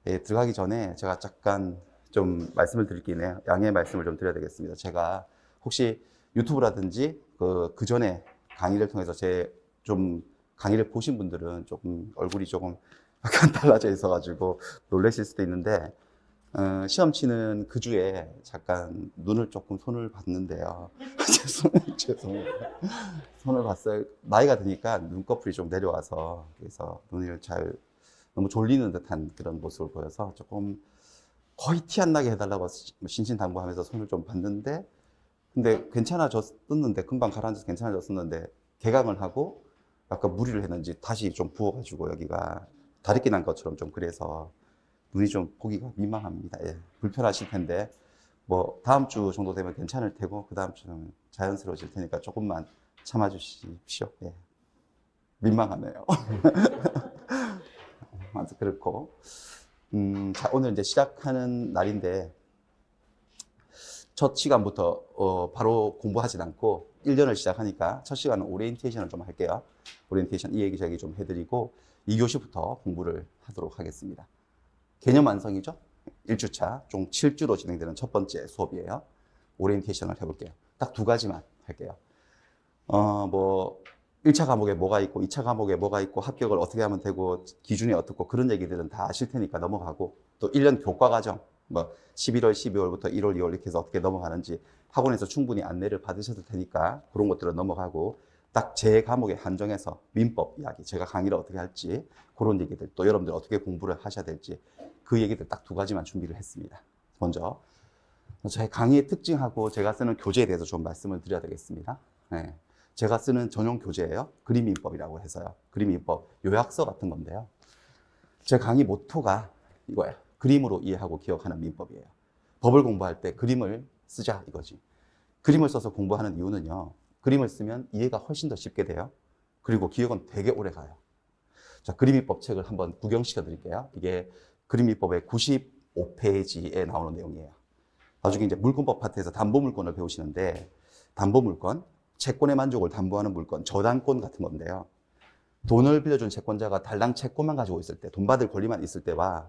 들어가기 전에 제가 잠깐 좀 말씀을 드릴 게 있네요. 양해 말씀을 좀 드려야 되겠습니다. 제가 혹시 유튜브라든지 그 전에 강의를 통해서 제 좀 강의를 보신 분들은 조금 얼굴이 조금 약간 달라져 있어가지고 놀라실 수도 있는데, 시험 치는 그 주에 잠깐 눈을 조금 손을 봤는데요. 죄송해요. 손을 봤어요. 나이가 드니까 눈꺼풀이 좀 내려와서, 그래서 눈을 잘 너무 졸리는 듯한 그런 모습을 보여서 조금 거의 티 안 나게 해달라고 신신당부하면서 손을 좀 봤는데, 근데 괜찮아졌었는데, 금방 가라앉아서 괜찮아졌었는데, 개강을 하고 약간 무리를 했는지 다시 좀 부어가지고 여기가 다리끼 난 것처럼 좀, 그래서 눈이 좀 보기가 민망합니다. 예, 불편하실 텐데 뭐 다음 주 정도 되면 괜찮을 테고, 그 다음 주는 자연스러워질 테니까 조금만 참아주십시오. 예, 민망하네요. 아무튼 그렇고, 자, 오늘 이제 시작하는 날인데, 첫 시간부터 바로 공부하진 않고 1년을 시작하니까 첫 시간은 오리엔테이션을 좀 할게요. 오리엔테이션 이 얘기저기 좀 해드리고 2교시부터 공부를 하도록 하겠습니다. 개념 완성이죠. 1주차 총 7주로 진행되는 첫 번째 수업이에요. 오리엔테이션을 해볼게요. 딱 두 가지만 할게요. 뭐 1차 과목에 뭐가 있고 2차 과목에 뭐가 있고 합격을 어떻게 하면 되고 기준이 어떻고 그런 얘기들은 다 아실 테니까 넘어가고, 또 1년 교과 과정 뭐 11월, 12월부터 1월, 2월 이렇게 해서 어떻게 넘어가는지 학원에서 충분히 안내를 받으셔도 되니까 그런 것들은 넘어가고, 딱 제 과목에 한정해서 민법 이야기, 제가 강의를 어떻게 할지 그런 얘기들, 또 여러분들 어떻게 공부를 하셔야 될지 그 얘기들 딱 두 가지만 준비를 했습니다. 먼저 저의 강의의 특징하고 제가 쓰는 교재에 대해서 좀 말씀을 드려야 되겠습니다. 네. 제가 쓰는 전용 교재예요. 그림민법이라고 해서요. 그림민법 요약서 같은 건데요. 제 강의 모토가 이거예요. 그림으로 이해하고 기억하는 민법이에요. 법을 공부할 때 그림을 쓰자 이거지. 그림을 써서 공부하는 이유는요, 그림을 쓰면 이해가 훨씬 더 쉽게 돼요. 그리고 기억은 되게 오래 가요. 자, 그림민법 책을 한번 구경시켜 드릴게요. 이게 그림민법의 95페이지에 나오는 내용이에요. 나중에 이제 물권법 파트에서 담보물권을 배우시는데, 담보물권, 채권의 만족을 담보하는 물권, 저당권 같은 건데요. 돈을 빌려준 채권자가 달랑 채권만 가지고 있을 때, 돈 받을 권리만 있을 때와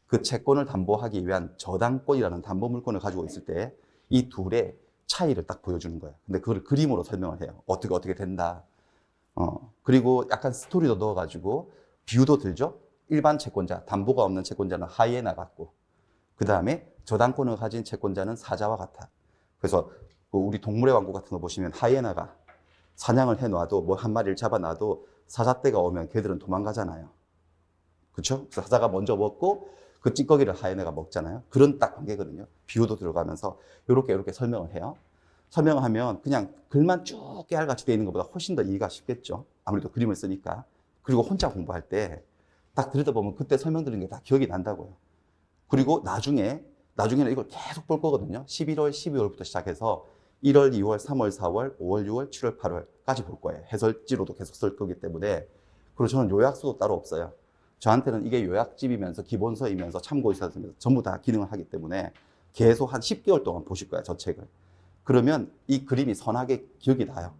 그 채권을 담보하기 위한 저당권이라는 담보물권을 가지고 있을 때, 이 둘의 차이를 딱 보여주는 거예요. 근데 그걸 그림으로 설명을 해요. 어떻게 된다. 그리고 약간 스토리도 넣어가지고 비유도 들죠. 일반 채권자, 담보가 없는 채권자는 하이에나 같고, 그 다음에 저당권을 가진 채권자는 사자와 같아. 그래서 우리 동물의 왕국 같은 거 보시면 하이에나가 사냥을 해놔도, 뭐 한 마리를 잡아놔도 사자떼가 오면 걔들은 도망가잖아요. 그렇죠? 사자가 먼저 먹고 그 찌꺼기를 하이에나가 먹잖아요. 그런 딱 관계거든요. 비유도 들어가면서 이렇게 설명을 해요. 설명하면 그냥 글만 쭉 깨알같이 되어 있는 것보다 훨씬 더 이해가 쉽겠죠. 아무래도 그림을 쓰니까. 그리고 혼자 공부할 때 딱 들여다보면 그때 설명드린 게 다 기억이 난다고요. 그리고 나중에는 이걸 계속 볼 거거든요. 11월, 12월부터 시작해서 1월, 2월, 3월, 4월, 5월, 6월, 7월, 8월까지 볼 거예요. 해설지로도 계속 쓸 거기 때문에. 그리고 저는 요약서도 따로 없어요. 저한테는 이게 요약집이면서 기본서이면서 참고서이면서 전부 다 기능을 하기 때문에 계속 한 10개월 동안 보실 거예요, 저 책을. 그러면 이 그림이 선하게 기억이 나요.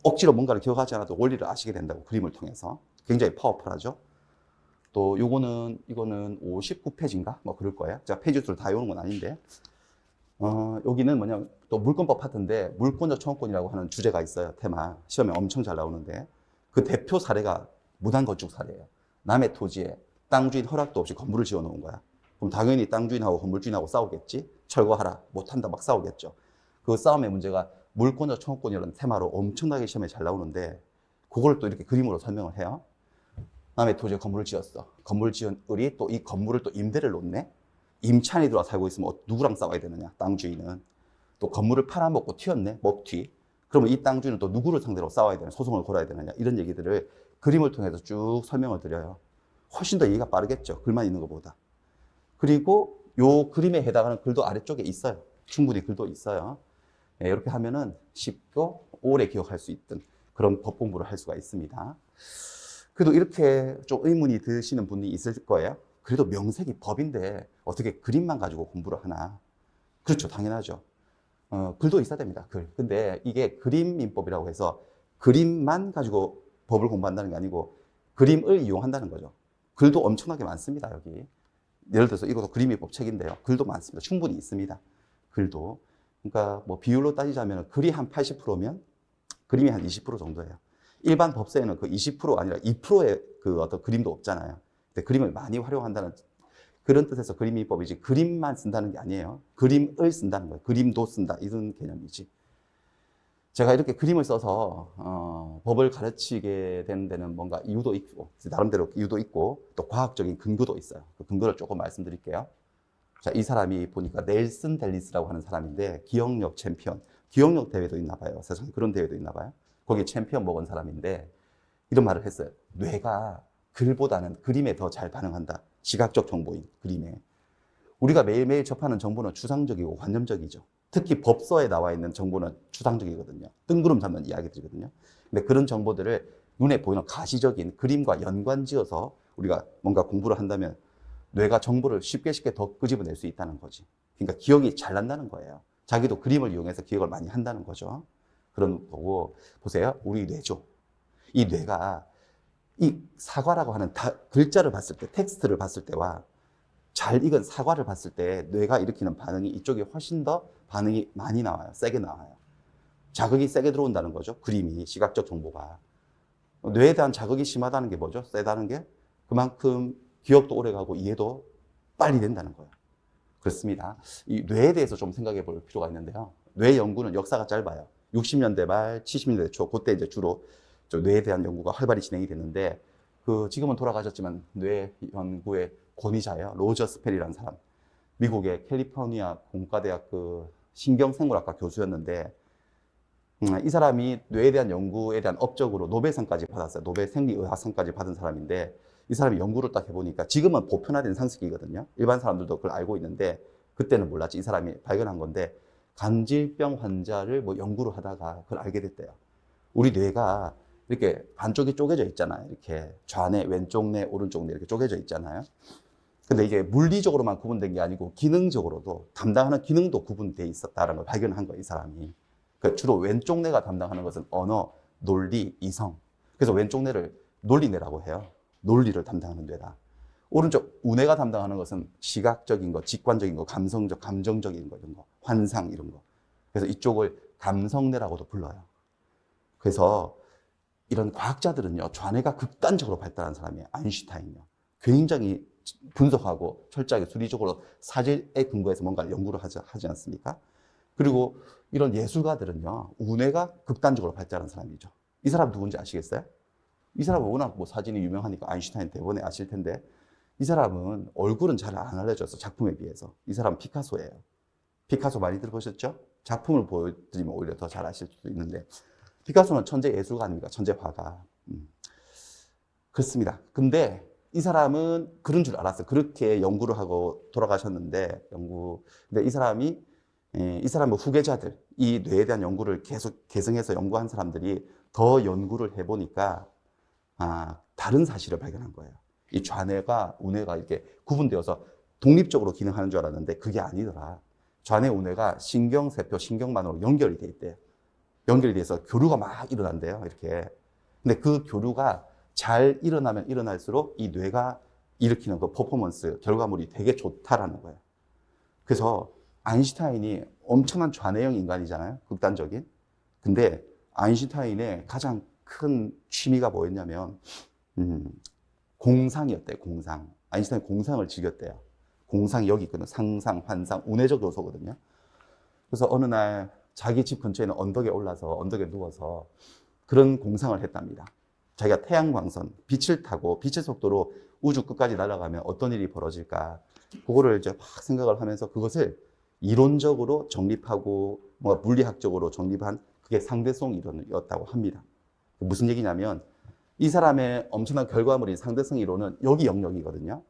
억지로 뭔가를 기억하지 않아도 원리를 아시게 된다고, 그림을 통해서. 굉장히 파워풀하죠. 또 이거는 59페이지인가? 뭐 그럴 거예요. 제가 페이지 수를 다 외우는 건 아닌데. 여기는 뭐냐면 또 물권법 파트인데, 물권적 청구권이라고 하는 주제가 있어요. 테마. 시험에 엄청 잘 나오는데, 그 대표 사례가 무단건축 사례예요. 남의 토지에 땅 주인 허락도 없이 건물을 지어 놓은 거야. 그럼 당연히 땅 주인하고 건물 주인하고 싸우겠지. 철거하라, 못한다, 막 싸우겠죠. 그 싸움의 문제가 물권적 청구권이라는 테마로 엄청나게 시험에 잘 나오는데, 그걸 또 이렇게 그림으로 설명을 해요. 남의 토지에 건물을 지었어. 건물 지은 을이 또 이 건물을 또 임대를 놓네. 임차인이 들어와 살고 있으면 누구랑 싸워야 되느냐, 땅 주인은. 또 건물을 팔아먹고 튀었네, 먹튀. 그러면 이 땅 주인은 또 누구를 상대로 싸워야 되냐, 소송을 걸어야 되느냐, 이런 얘기들을 그림을 통해서 쭉 설명을 드려요. 훨씬 더 이해가 빠르겠죠, 글만 있는 것보다. 그리고 요 그림에 해당하는 글도 아래쪽에 있어요. 충분히 글도 있어요. 예, 이렇게 하면은 쉽고 오래 기억할 수 있던 그런 법 공부를 할 수가 있습니다. 그래도 이렇게 좀 의문이 드시는 분이 있을 거예요. 그래도 명색이 법인데 어떻게 그림만 가지고 공부를 하나? 그렇죠, 당연하죠. 글도 있어야 됩니다, 글. 근데 이게 그림민법이라고 해서 그림만 가지고 법을 공부한다는 게 아니고 그림을 이용한다는 거죠. 글도 엄청나게 많습니다, 여기. 예를 들어서 이것도 그림이법 책인데요. 글도 많습니다. 충분히 있습니다. 글도. 그러니까 뭐 비율로 따지자면 글이 한 80%면 그림이 한 20% 정도예요. 일반 법서에는 그 20% 아니라 2%의 그 어떤 그림도 없잖아요. 근데 그림을 많이 활용한다는 그런 뜻에서 그림이법이지 그림만 쓴다는 게 아니에요. 그림을 쓴다는 거예요. 그림도 쓴다 이런 개념이지. 제가 이렇게 그림을 써서 법을 가르치게 된 데는 뭔가 이유도 있고 나름대로 이유도 있고 또 과학적인 근거도 있어요. 그 근거를 조금 말씀드릴게요. 자, 이 사람이 보니까 넬슨 델리스라고 하는 사람인데 기억력 챔피언, 기억력 대회도 있나 봐요. 세상에 그런 대회도 있나 봐요. 거기 챔피언 먹은 사람인데 이런 말을 했어요. 뇌가 글보다는 그림에 더 잘 반응한다. 시각적 정보인 그림에. 우리가 매일매일 접하는 정보는 추상적이고 관념적이죠. 특히 법서에 나와 있는 정보는 추상적이거든요. 뜬구름 잡는 이야기들이거든요. 근데 그런 정보들을 눈에 보이는 가시적인 그림과 연관지어서 우리가 뭔가 공부를 한다면 뇌가 정보를 쉽게 더 끄집어낼 수 있다는 거지. 그러니까 기억이 잘 난다는 거예요. 자기도 그림을 이용해서 기억을 많이 한다는 거죠. 그런 거고, 보세요. 우리 뇌죠. 이 뇌가 이 사과라고 하는 글자를 봤을 때, 텍스트를 봤을 때와 잘 익은 사과를 봤을 때 뇌가 일으키는 반응이 이쪽이 훨씬 더 반응이 많이 나와요. 세게 나와요. 자극이 세게 들어온다는 거죠. 그림이, 시각적 정보가. 뇌에 대한 자극이 심하다는 게 뭐죠? 세다는 게 그만큼 기억도 오래 가고 이해도 빨리 된다는 거예요. 그렇습니다. 이 뇌에 대해서 좀 생각해 볼 필요가 있는데요. 뇌 연구는 역사가 짧아요. 60년대 말, 70년대 초, 그때 이제 주로 뇌에 대한 연구가 활발히 진행이 됐는데, 지금은 돌아가셨지만 뇌 연구의 권위자예요. 로저 스펠이라는 사람. 미국의 캘리포니아 공과대학 신경생물학과 교수였는데, 이 사람이 뇌에 대한 연구에 대한 업적으로 노벨상까지 받았어요. 노벨 생리의학상까지 받은 사람인데, 이 사람이 연구를 딱 해보니까 지금은 보편화된 상식이거든요. 일반 사람들도 그걸 알고 있는데 그때는 몰랐지. 이 사람이 발견한 건데 간질병 환자를 뭐 연구를 하다가 그걸 알게 됐대요. 우리 뇌가 이렇게 반쪽이 쪼개져 있잖아요. 이렇게 좌뇌, 왼쪽 뇌, 오른쪽 뇌 이렇게 쪼개져 있잖아요. 근데 이게 물리적으로만 구분된 게 아니고 기능적으로도 담당하는 기능도 구분되어 있었다는 걸 발견한 거예요. 이 사람이. 그러니까 주로 왼쪽 뇌가 담당하는 것은 언어, 논리, 이성. 그래서 왼쪽 뇌를 논리뇌라고 해요. 논리를 담당하는 뇌다. 오른쪽 우뇌가 담당하는 것은 시각적인 거, 직관적인 거, 감성적, 감정적인 거, 이런 거, 환상 이런 거. 그래서 이쪽을 감성뇌라고도 불러요. 그래서 이런 과학자들은요, 좌뇌가 극단적으로 발달한 사람이에요. 아인슈타인요. 굉장히 분석하고 철저하게 수리적으로 사실에 근거해서 뭔가 연구를 하지 않습니까? 그리고 이런 예술가들은요, 우뇌가 극단적으로 발달한 사람이죠. 이 사람 누군지 아시겠어요? 이 사람은 워낙 뭐 사진이 유명하니까 아인슈타인 대본에 아실 텐데 이 사람은 얼굴은 잘 안 알려져서 작품에 비해서 이 사람은 피카소예요. 피카소 많이 들어보셨죠? 작품을 보여드리면 오히려 더 잘 아실 수도 있는데 피카소는 천재 예술가 아닙니까? 천재 화가. 그렇습니다. 근데 이 사람은 그런 줄 알았어요. 그렇게 연구를 하고 돌아가셨는데 근데 이 사람의 후계자들, 이 뇌에 대한 연구를 계속 계승해서 연구한 사람들이 더 연구를 해보니까 다른 사실을 발견한 거예요. 이 좌뇌가 우뇌가 이렇게 구분되어서 독립적으로 기능하는 줄 알았는데 그게 아니더라. 좌뇌 우뇌가 신경세포, 신경만으로 연결이 돼 있대요. 연결이 돼서 교류가 막 일어난대요. 이렇게. 근데 그 교류가 잘 일어나면 일어날수록 이 뇌가 일으키는 그 퍼포먼스, 결과물이 되게 좋다라는 거예요. 그래서 아인슈타인이 엄청난 좌뇌형 인간이잖아요. 극단적인. 근데 아인슈타인의 가장 큰 취미가 뭐였냐면 공상이었대요. 공상. 아인슈타인 공상을 즐겼대요. 공상이 여기 있거든요. 상상, 환상, 운해적 요소거든요. 그래서 어느 날 자기 집 근처에 있는 언덕에 올라서 언덕에 누워서 그런 공상을 했답니다. 자기가 태양광선, 빛을 타고 빛의 속도로 우주 끝까지 날아가면 어떤 일이 벌어질까. 그거를 이제 막 생각을 하면서 그것을 이론적으로 정립하고 뭔가 물리학적으로 정립한 그게 상대성 이론이었다고 합니다. 무슨 얘기냐면 이 사람의 엄청난 결과물인 상대성 이론은 여기 영역이거든요.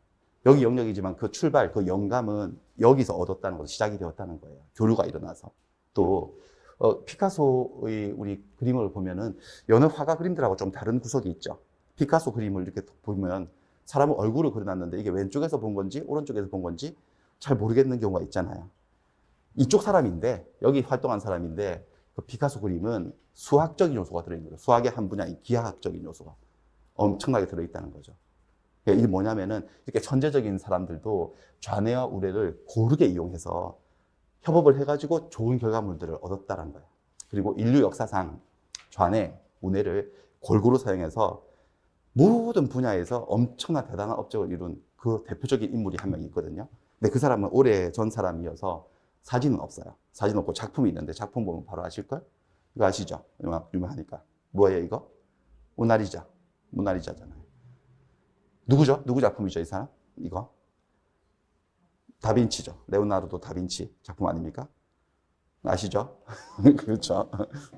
여기 영역이지만 그 출발, 그 영감은 여기서 얻었다는 거죠. 시작이 되었다는 거예요. 교류가 일어나서. 또 피카소의 우리 그림을 보면은 여느 화가 그림들하고 좀 다른 구석이 있죠. 피카소 그림을 이렇게 보면 사람은 얼굴을 그려놨는데 이게 왼쪽에서 본 건지 오른쪽에서 본 건지 잘 모르겠는 경우가 있잖아요. 이쪽 사람인데 여기 활동한 사람인데 그 피카소 그림은 수학적인 요소가 들어있는 거죠. 수학의 한 분야인 기하학적인 요소가 엄청나게 들어있다는 거죠. 이게 뭐냐면은 이렇게 천재적인 사람들도 좌뇌와 우뇌를 고르게 이용해서 협업을 해가지고 좋은 결과물들을 얻었다는 거예요. 그리고 인류 역사상 좌뇌, 우뇌를 골고루 사용해서 모든 분야에서 엄청난 대단한 업적을 이룬 그 대표적인 인물이 한 명 있거든요. 근데 그 사람은 오래전 사람이어서 사진은 없어요. 사진 없고 작품이 있는데 작품 보면 바로 아실걸? 이거 아시죠? 유명하니까. 뭐예요, 이거? 모나리자. 모나리자잖아요. 누구죠? 누구 작품이죠, 이 사람? 이거? 다빈치죠. 레오나르도 다빈치 작품 아닙니까? 아시죠? 그렇죠.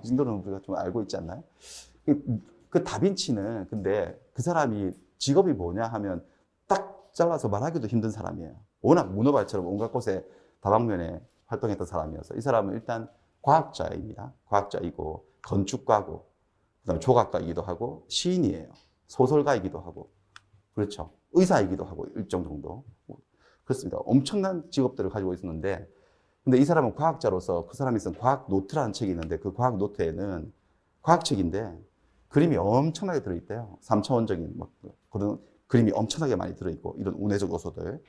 이 정도는 우리가 좀 알고 있지 않나요? 그 다빈치는 근데 그 사람이 직업이 뭐냐 하면 딱 잘라서 말하기도 힘든 사람이에요. 워낙 문어발처럼 온갖 곳에 다방면에 활동했던 사람이어서 이 사람은 일단 과학자입니다. 과학자이고 건축가고 그다음에 조각가이기도 하고 시인이에요. 소설가이기도 하고 그렇죠. 의사이기도 하고 일정 정도 그렇습니다. 엄청난 직업들을 가지고 있었는데 근데 이 사람은 과학자로서 그 사람이 쓴 과학 노트라는 책이 있는데 그 과학 노트에는 과학책인데 그림이 엄청나게 들어있대요. 3차원적인 그런 그림이 엄청나게 많이 들어있고 이런 운해적 요소들.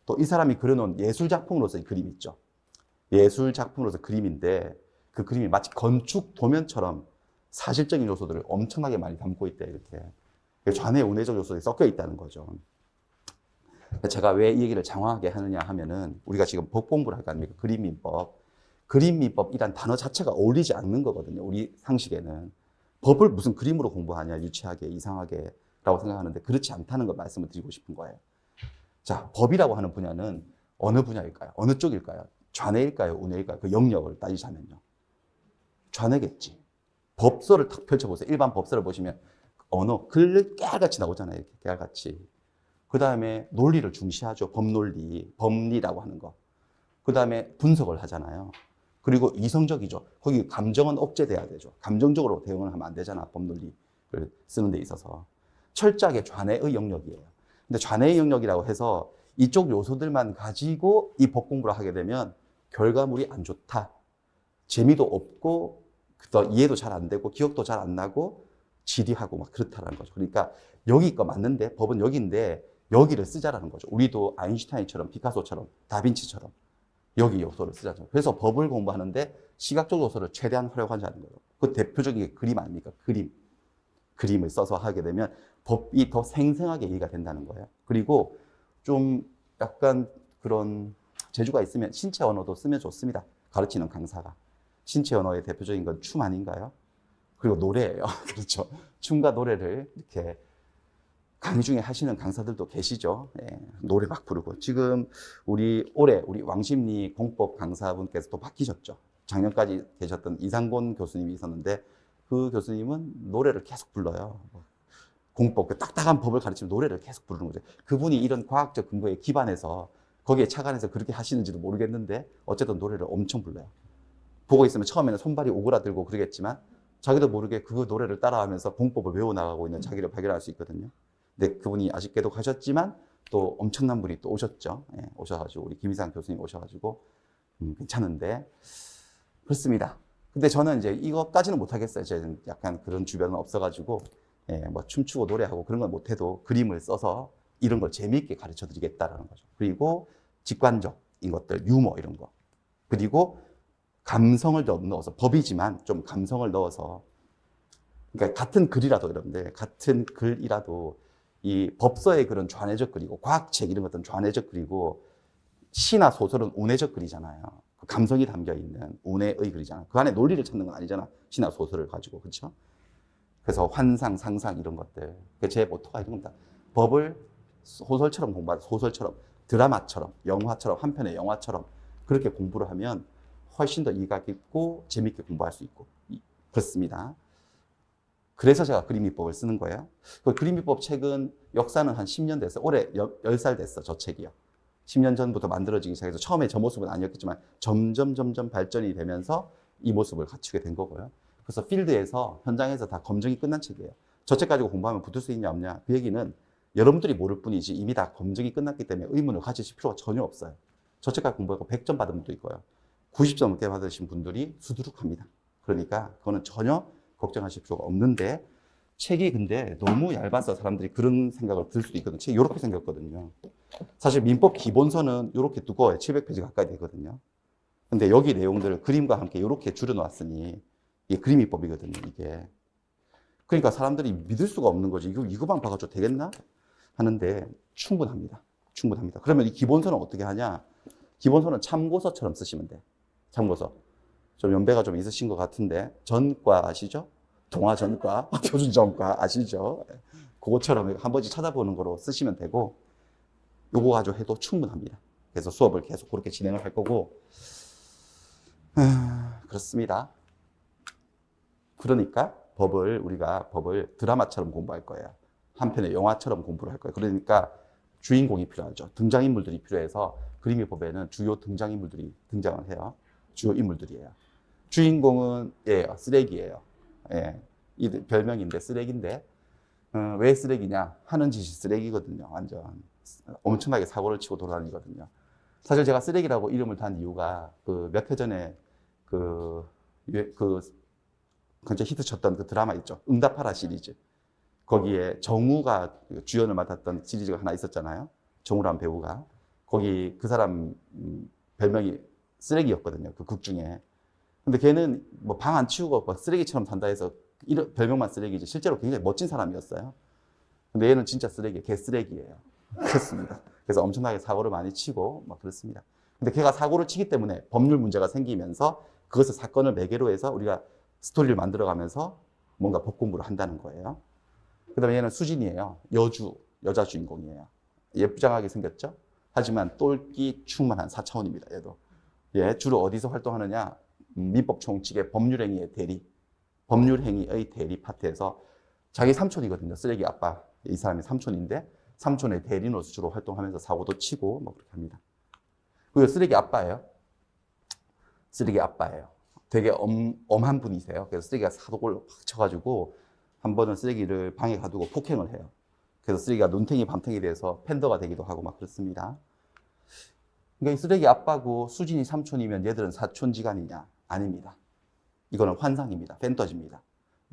또 이 사람이 그려놓은 예술 작품으로서의 그림 있죠. 예술 작품으로서 그림인데 그 그림이 마치 건축 도면처럼 사실적인 요소들을 엄청나게 많이 담고 있대 이렇게. 좌뇌 운해적 요소들이 섞여 있다는 거죠. 제가 왜 이 얘기를 장황하게 하느냐 하면은 우리가 지금 법 공부를 할 거 아닙니까? 그림민법. 그림민법이란 단어 자체가 어울리지 않는 거거든요. 우리 상식에는. 법을 무슨 그림으로 공부하냐, 유치하게, 이상하게 라고 생각하는데 그렇지 않다는 걸 말씀을 드리고 싶은 거예요. 자, 법이라고 하는 분야는 어느 분야일까요? 어느 쪽일까요? 좌뇌일까요? 우뇌일까요? 그 영역을 따지자면요. 좌뇌겠지. 법서를 탁 펼쳐보세요. 일반 법서를 보시면 언어, 글 깨알같이 나오잖아요. 이렇게 깨알같이. 그 다음에 논리를 중시하죠. 법논리, 법리라고 하는 거. 그 다음에 분석을 하잖아요. 그리고 이성적이죠. 거기 감정은 억제돼야 되죠. 감정적으로 대응을 하면 안 되잖아. 법논리를 쓰는 데 있어서. 철저하게 좌뇌의 영역이에요. 근데 좌뇌의 영역이라고 해서 이쪽 요소들만 가지고 이 법 공부를 하게 되면 결과물이 안 좋다. 재미도 없고 이해도 잘 안 되고 기억도 잘 안 나고 지리하고 막 그렇다라는 거죠. 그러니까 여기 거 맞는데 법은 여기인데 여기를 쓰자라는 거죠. 우리도 아인슈타인처럼 피카소처럼 다빈치처럼 여기 요소를 쓰자죠. 그래서 법을 공부하는데 시각적 요소를 최대한 활용하자는 거예요. 그 대표적인 게 그림 아닙니까? 그림. 그림을 써서 하게 되면 법이 더 생생하게 이해가 된다는 거예요. 그리고 좀 약간 그런 재주가 있으면 신체 언어도 쓰면 좋습니다. 가르치는 강사가. 신체 언어의 대표적인 건 춤 아닌가요? 그리고 노래예요. 그렇죠. 춤과 노래를 이렇게 강의 중에 하시는 강사들도 계시죠. 예, 노래 막 부르고. 지금 우리 왕십리 공법 강사분께서 또 바뀌셨죠. 작년까지 계셨던 이상곤 교수님이 있었는데 그 교수님은 노래를 계속 불러요. 공법, 그 딱딱한 법을 가르치면 노래를 계속 부르는 거죠. 그분이 이런 과학적 근거에 기반해서 거기에 착안해서 그렇게 하시는지도 모르겠는데 어쨌든 노래를 엄청 불러요. 보고 있으면 처음에는 손발이 오그라들고 그러겠지만 자기도 모르게 그 노래를 따라하면서 공법을 외워나가고 있는 자기를 발견할 수 있거든요. 근데 그분이 아쉽게도 가셨지만 또 엄청난 분이 또 오셨죠. 예, 오셔가지고 우리 김희상 교수님 오셔가지고 괜찮은데 그렇습니다. 근데 저는 이제 이것까지는 못하겠어요. 저는 약간 그런 주변은 없어가지고 예, 뭐 춤추고 노래하고 그런 건 못해도 그림을 써서 이런 걸 재미있게 가르쳐 드리겠다라는 거죠. 그리고 직관적인 것들, 유머 이런 거. 그리고 감성을 좀 넣어서 법이지만 좀 감성을 넣어서 그러니까 같은 글이라도 여러분들 같은 글이라도 이 법서의 그런 좌뇌적 글이고 과학책 이런 것들은 좌뇌적 글이고 시나 소설은 우뇌적 글이잖아요. 그 감성이 담겨 있는 우뇌의 글이잖아요. 그 안에 논리를 찾는 건 아니잖아. 시나 소설을 가지고 그렇죠? 그래서 환상, 상상 이런 것들. 제 모토가 이런 겁니다. 법을 소설처럼 공부하자. 소설처럼 드라마처럼 영화처럼 한 편의 영화처럼 그렇게 공부를 하면 훨씬 더 이해가 깊고 재밌게 공부할 수 있고 그렇습니다. 그래서 제가 그림미법을 쓰는 거예요. 그 그림미법 책은 역사는 한 10년 됐어요. 올해 10살 됐어, 저 책이요. 10년 전부터 만들어지기 시작해서 처음에 저 모습은 아니었겠지만 점점 발전이 되면서 이 모습을 갖추게 된 거고요. 그래서 필드에서, 현장에서 다 검증이 끝난 책이에요. 저 책 가지고 공부하면 붙을 수 있냐 없냐. 그 얘기는 여러분들이 모를 뿐이지 이미 다 검증이 끝났기 때문에 의문을 가지실 필요가 전혀 없어요. 저 책 가지고 공부하고 100점 받은 분도 있고요. 90점 넘게 받으신 분들이 수두룩합니다. 그러니까 그거는 전혀 걱정하실 필요가 없는데 책이 근데 너무 얇아서 사람들이 그런 생각을 들 수도 있거든요. 책이 이렇게 생겼거든요. 사실 민법 기본서는 이렇게 두꺼워요. 700페이지 가까이 되거든요. 근데 여기 내용들을 그림과 함께 이렇게 줄여놨으니 이게 그림이법이거든요, 이게. 그러니까 사람들이 믿을 수가 없는 거지. 이거만 봐가지고 되겠나? 하는데 충분합니다. 충분합니다. 그러면 이 기본서는 어떻게 하냐? 기본서는 참고서처럼 쓰시면 돼. 참고서. 좀 연배가 좀 있으신 것 같은데 전과 아시죠? 동아전과, 표준전과 아시죠? 그거처럼 한 번씩 찾아보는 거로 쓰시면 되고 요거 가지고 해도 충분합니다. 그래서 수업을 계속 그렇게 진행을 할 거고 그렇습니다. 그러니까 우리가 법을 드라마처럼 공부할 거예요. 한 편의 영화처럼 공부를 할 거예요. 그러니까 주인공이 필요하죠. 등장인물들이 필요해서 그림의법에는 주요 등장인물들이 등장을 해요. 주요 인물들이에요. 주인공은 쓰레기예요. 예, 이 별명인데 쓰레기인데 왜 쓰레기냐? 하는 짓이 쓰레기거든요. 완전 엄청나게 사고를 치고 돌아다니거든요. 사실 제가 쓰레기라고 이름을 단 이유가 그 몇 해 전에 굉장히 히트쳤던 그 드라마 있죠. 응답하라 시리즈. 거기에 정우가 주연을 맡았던 시리즈가 하나 있었잖아요. 정우라는 배우가. 거기 그 사람 별명이 쓰레기였거든요. 그 극 중에. 근데 걔는 뭐 방 안 치우고 막 쓰레기처럼 산다 해서 이런 별명만 쓰레기지 실제로 굉장히 멋진 사람이었어요. 근데 얘는 진짜 쓰레기, 개 쓰레기예요. 그렇습니다. 그래서 엄청나게 사고를 많이 치고 막 그렇습니다. 근데 걔가 사고를 치기 때문에 법률 문제가 생기면서 그것을 사건을 매개로 해서 우리가 스토리를 만들어가면서 뭔가 법 공부를 한다는 거예요. 그 다음에 얘는 수진이에요. 여자 주인공이에요. 예쁘장하게 생겼죠? 하지만 똘끼 충만한 4차원입니다. 얘도. 얘 주로 어디서 활동하느냐? 민법 총칙의 법률행위의 대리, 법률행위의 대리 파트에서 자기 삼촌이거든요. 쓰레기 아빠. 이 사람이 삼촌인데 삼촌의 대리노릇 주로 활동하면서 사고도 치고 뭐 그렇게 합니다. 그리고 쓰레기 아빠예요. 쓰레기 아빠예요. 되게 엄한 분이세요. 그래서 쓰레기가 사고를 확 쳐가지고 한 번은 쓰레기를 방에 가두고 폭행을 해요. 그래서 쓰레기가 눈탱이 밤탱이 돼서 팬더가 되기도 하고 막 그렇습니다. 그러니까 이 쓰레기 아빠고 수진이 삼촌이면 얘들은 사촌지간이냐? 아닙니다. 이거는 환상입니다. 팬터지입니다.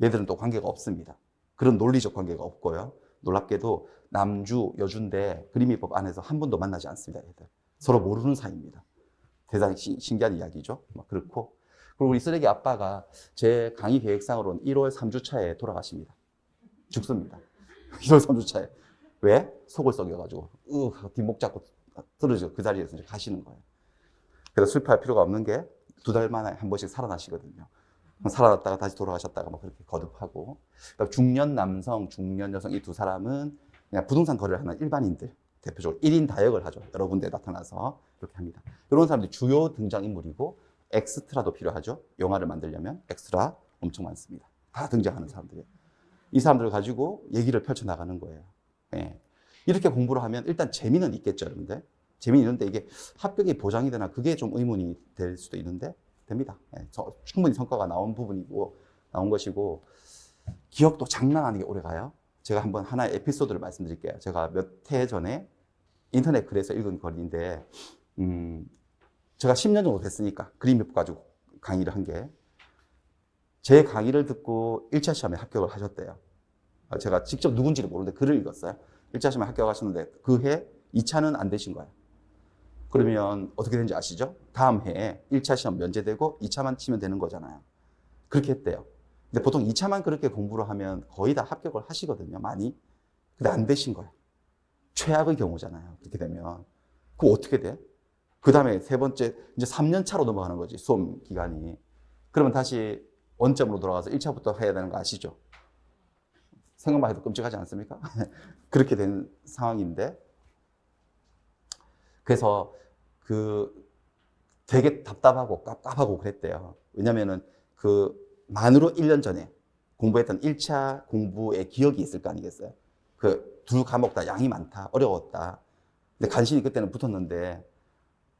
얘들은 또 관계가 없습니다. 그런 논리적 관계가 없고요. 놀랍게도 남주, 여주인데 그림이법 안에서 한 번도 만나지 않습니다. 얘들. 서로 모르는 사이입니다. 대단히 신기한 이야기죠. 막 그렇고. 그리고 우리 쓰레기 아빠가 제 강의 계획상으로는 1월 3주차에 돌아가십니다. 죽습니다. 1월 3주차에. 왜? 속을 썩여가지고 뒷목 잡고 떨어지고 그 자리에서 이제 가시는 거예요. 그래서 슬퍼할 필요가 없는 게 2달 만에 한 번씩 살아나시거든요. 살아났다가 다시 돌아가셨다가 막 그렇게 거듭하고. 중년 남성, 중년 여성 이 두 사람은 그냥 부동산 거래를 하는 일반인들. 대표적으로 1인 다역을 하죠. 여러 군데 나타나서 그렇게 합니다. 이런 사람들이 주요 등장인물이고 엑스트라도 필요하죠. 영화를 만들려면 엑스트라 엄청 많습니다. 다 등장하는 사람들이에요. 이 사람들을 가지고 얘기를 펼쳐나가는 거예요. 예. 이렇게 공부를 하면 일단 재미는 있겠죠, 여러분들. 재미는 있는데 이게 합격이 보장이 되나 그게 좀 의문이 될 수도 있는데 됩니다. 예. 충분히 성과가 나온 것이고 기억도 장난 아니게 오래 가요. 제가 한번 하나의 에피소드를 말씀드릴게요. 제가 몇 해 전에 인터넷 글에서 읽은 글인데 제가 10년 정도 됐으니까 그림법 가지고 강의를 한 게 제 강의를 듣고 1차 시험에 합격을 하셨대요. 제가 직접 누군지를 모르는데 글을 읽었어요. 1차 시험에 합격하셨는데 그 해 2차는 안 되신 거예요. 그러면 어떻게 되는지 아시죠? 다음 해에 1차 시험 면제되고 2차만 치면 되는 거잖아요. 그렇게 했대요. 근데 보통 2차만 그렇게 공부를 하면 거의 다 합격을 하시거든요. 많이. 근데 안 되신 거예요. 최악의 경우잖아요. 그렇게 되면. 그럼 어떻게 돼? 그 다음에 세 번째, 이제 3년 차로 넘어가는 거지, 수험 기간이. 그러면 다시 원점으로 돌아가서 1차부터 해야 되는 거 아시죠? 생각만 해도 끔찍하지 않습니까? 그렇게 된 상황인데. 그래서 되게 답답하고 깝깝하고 그랬대요. 왜냐면은 만으로 1년 전에 공부했던 1차 공부의 기억이 있을 거 아니겠어요? 두 과목 다 양이 많다, 어려웠다. 근데 간신히 그때는 붙었는데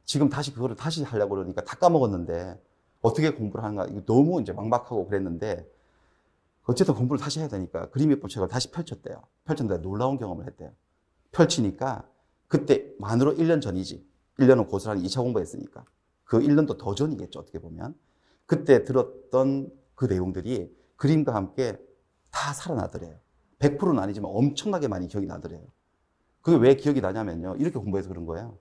지금 그거를 다시 하려고 그러니까 다 까먹었는데 어떻게 공부를 하는가 이거 너무 이제 막막하고 그랬는데 어쨌든 공부를 다시 해야 되니까 그림의법 책을 다시 펼쳤대요. 펼쳤는데 놀라운 경험을 했대요. 펼치니까 그때 만으로 1년 전이지. 1년은 고스란히 2차 공부했으니까. 그 1년도 더 전이겠죠, 어떻게 보면. 그때 들었던 그 내용들이 그림과 함께 다 살아나더래요. 100%는 아니지만 엄청나게 많이 기억이 나더래요. 그게 왜 기억이 나냐면요. 이렇게 공부해서 그런 거예요.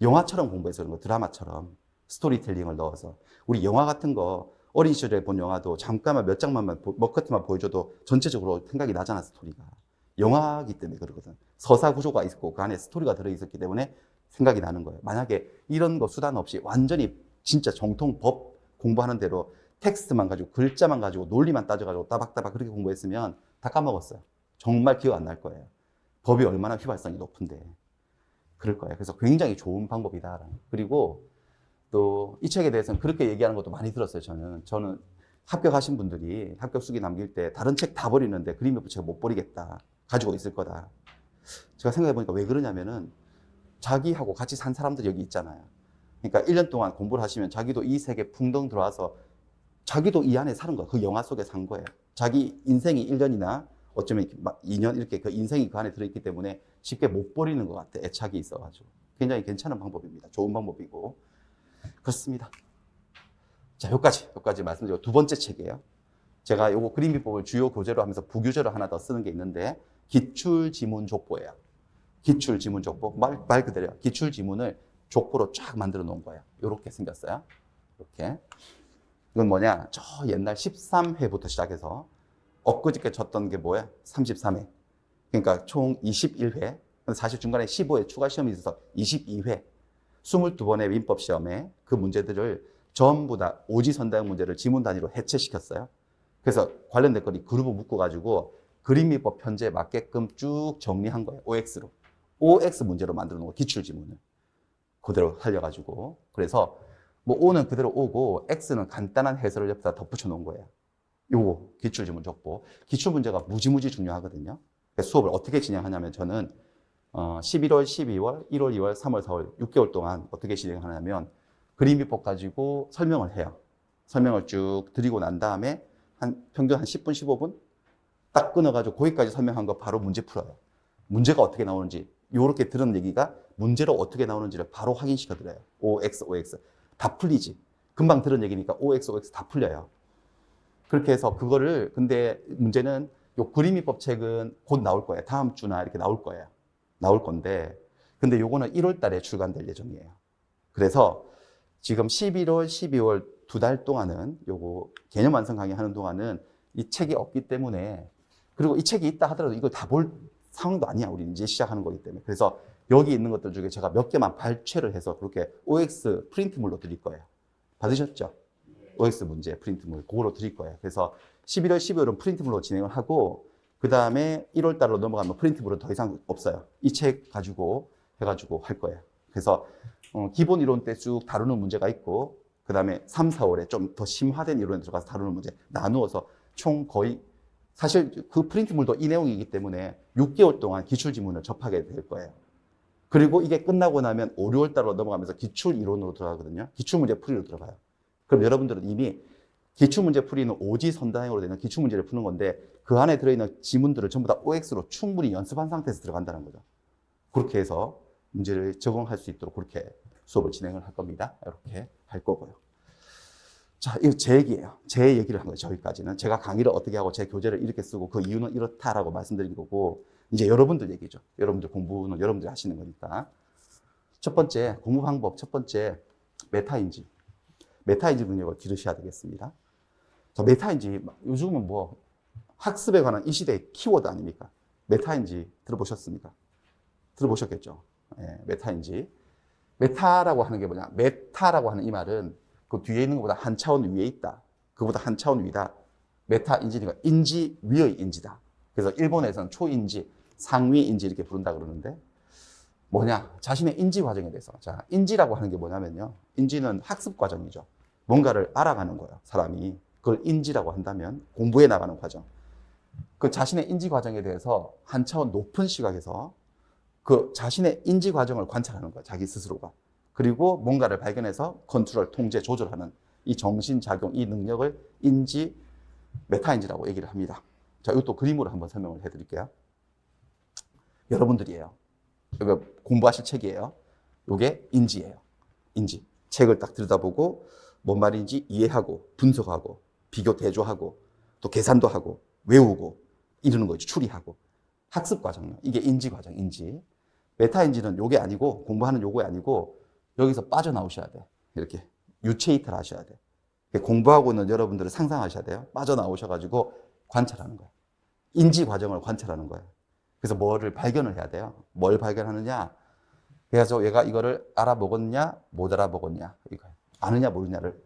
영화처럼 공부해서 그런 거, 드라마처럼. 스토리텔링을 넣어서. 우리 영화 같은 거, 어린 시절에 본 영화도 잠깐만 몇 장만만, 몇 커트만 보여줘도 전체적으로 생각이 나잖아, 스토리가. 영화기 때문에 그러거든. 서사 구조가 있고 그 안에 스토리가 들어있었기 때문에 생각이 나는 거예요. 만약에 이런 거 수단 없이 완전히 진짜 정통 법 공부하는 대로 텍스트만 가지고 글자만 가지고 논리만 따져가지고 따박따박 그렇게 공부했으면 다 까먹었어요. 정말 기억 안 날 거예요. 법이 얼마나 휘발성이 높은데. 그럴 거예요. 그래서 굉장히 좋은 방법이다. 그리고 또 이 책에 대해서는 그렇게 얘기하는 것도 많이 들었어요. 저는 합격하신 분들이 합격 수기 남길 때 다른 책 다 버리는데 그림의 부채가 못 버리겠다. 가지고 있을 거다. 제가 생각해 보니까 왜 그러냐면은 자기하고 같이 산 사람들이 여기 있잖아요. 그러니까 1년 동안 공부를 하시면 자기도 이 세계에 풍덩 들어와서 자기도 이 안에 사는 거야. 그 영화 속에 산 거예요. 자기 인생이 1년이나 어쩌면 2년 이렇게 그 인생이 그 안에 들어있기 때문에 쉽게 못 버리는 것 같아. 애착이 있어가지고. 굉장히 괜찮은 방법입니다. 좋은 방법이고. 그렇습니다. 자, 여기까지 말씀드리고 두 번째 책이에요. 제가 요거 그림 비법을 주요 교재로 하면서 부교재로 하나 더 쓰는 게 있는데 기출지문족보예요. 기출지문족보. 말 그대로요. 기출지문을 족보로 쫙 만들어 놓은 거예요. 이렇게 생겼어요. 이렇게. 이건 뭐냐? 저 옛날 13회부터 시작해서 엊그저께 쳤던 게 뭐야? 33회. 그러니까 총 21회. 사실 중간에 15회 추가 시험이 있어서 22회. 22번의 민법 시험에 그 문제들을 전부 다 오지선다형 문제를 지문 단위로 해체시켰어요. 그래서 관련된 거리 그룹을 묶어가지고 그림민법 편제에 맞게끔 쭉 정리한 거예요. OX로. OX 문제로 만들어 놓은 거, 기출지문을. 그대로 살려가지고. 그래서 뭐 O는 그대로 O고 X는 간단한 해설을 옆에다 덧붙여 놓은 거예요. 요거 기출지문 족보. 기출문제가 무지무지 중요하거든요. 그래서 수업을 어떻게 진행하냐면 저는 11월, 12월, 1월, 2월, 3월, 4월 6개월 동안 어떻게 진행하냐면 그림비법 가지고 설명을 해요. 설명을 쭉 드리고 난 다음에 평균 한 10분, 15분 딱 끊어가지고 거기까지 설명한 거 바로 문제 풀어요. 문제가 어떻게 나오는지 요렇게 들은 얘기가 문제로 어떻게 나오는지를 바로 확인시켜드려요. OX, OX. 다 풀리지. 금방 들은 얘기니까 OX, OX 다 풀려요. 그렇게 해서 그거를 근데 문제는 요 그림이법 책은 곧 나올 거예요. 다음 주나 이렇게 나올 거예요. 나올 건데 근데 요거는 1월 달에 출간될 예정이에요. 그래서 지금 11월, 12월 두 달 동안은 요거 개념 완성 강의 하는 동안은 이 책이 없기 때문에 그리고 이 책이 있다 하더라도 이걸 다 볼 상황도 아니야. 우리 이제 시작하는 거기 때문에. 그래서 여기 있는 것들 중에 제가 몇 개만 발췌를 해서 그렇게 OX 프린트물로 드릴 거예요. 받으셨죠? OX 문제 프린트물 그거로 드릴 거예요. 그래서 11월, 12월은 프린트물로 진행을 하고 그 다음에 1월 달로 넘어가면 프린트물은 더 이상 없어요. 이 책 가지고 해가지고 할 거예요. 그래서 기본 이론 때 쭉 다루는 문제가 있고 그 다음에 3, 4월에 좀 더 심화된 이론에 들어가서 다루는 문제 나누어서 총 거의 사실 그 프린트물도 이 내용이기 때문에 6개월 동안 기출지문을 접하게 될 거예요. 그리고 이게 끝나고 나면 5, 6월 달로 넘어가면서 기출 이론으로 들어가거든요. 기출문제 풀이로 들어가요. 그럼 여러분들은 이미 기출문제 풀이는 오지선다형으로 되는 기출문제를 푸는 건데 그 안에 들어있는 지문들을 전부 다 OX로 충분히 연습한 상태에서 들어간다는 거죠. 그렇게 해서 문제를 적응할 수 있도록 그렇게 수업을 진행을 할 겁니다. 이렇게 할 거고요. 자, 이거 제 얘기예요. 제 얘기를 한 거예요. 저기까지는. 제가 강의를 어떻게 하고 제 교재를 이렇게 쓰고 그 이유는 이렇다라고 말씀드린 거고 이제 여러분들 얘기죠. 여러분들 공부는 여러분들이 하시는 거니까. 첫 번째 공부 방법 첫 번째 메타인지. 메타인지 능력을 기르셔야 되겠습니다. 자, 메타인지 요즘은 뭐 학습에 관한 이 시대의 키워드 아닙니까? 메타인지 들어보셨습니까? 들어보셨겠죠? 네, 메타인지. 메타라고 하는 게 뭐냐? 메타라고 하는 이 말은 그 뒤에 있는 것보다 한 차원 위에 있다. 그보다 한 차원 위다. 메타인지니까 인지 위의 인지다. 그래서 일본에서는 초인지, 상위인지 이렇게 부른다 그러는데 뭐냐? 자신의 인지 과정에 대해서. 자, 인지라고 하는 게 뭐냐면요. 인지는 학습 과정이죠. 뭔가를 알아가는 거예요. 사람이. 그걸 인지라고 한다면 공부해 나가는 과정. 그 자신의 인지 과정에 대해서 한 차원 높은 시각에서 그 자신의 인지 과정을 관찰하는 거예요. 자기 스스로가. 그리고 뭔가를 발견해서 컨트롤, 통제, 조절하는 이 정신작용, 이 능력을 인지, 메타인지라고 얘기를 합니다. 자, 이것도 그림으로 한번 설명을 해드릴게요. 여러분들이에요. 이거 공부하실 책이에요. 이게 인지예요. 인지. 책을 딱 들여다보고 뭔 말인지 이해하고 분석하고 비교 대조하고 또 계산도 하고 외우고 이루는 거죠. 추리하고. 학습 과정요. 이게 인지 과정, 인지. 메타 인지는 요게 아니고, 공부하는 요게 아니고, 여기서 빠져나오셔야 돼. 이렇게. 유체이터를 하셔야 돼. 공부하고 있는 여러분들을 상상하셔야 돼요. 빠져나오셔가지고 관찰하는 거예요. 인지 과정을 관찰하는 거예요. 그래서 뭐를 발견을 해야 돼요. 뭘 발견하느냐. 그래서 얘가 이거를 알아먹었냐, 못 알아먹었냐. 이거 아느냐, 모르냐를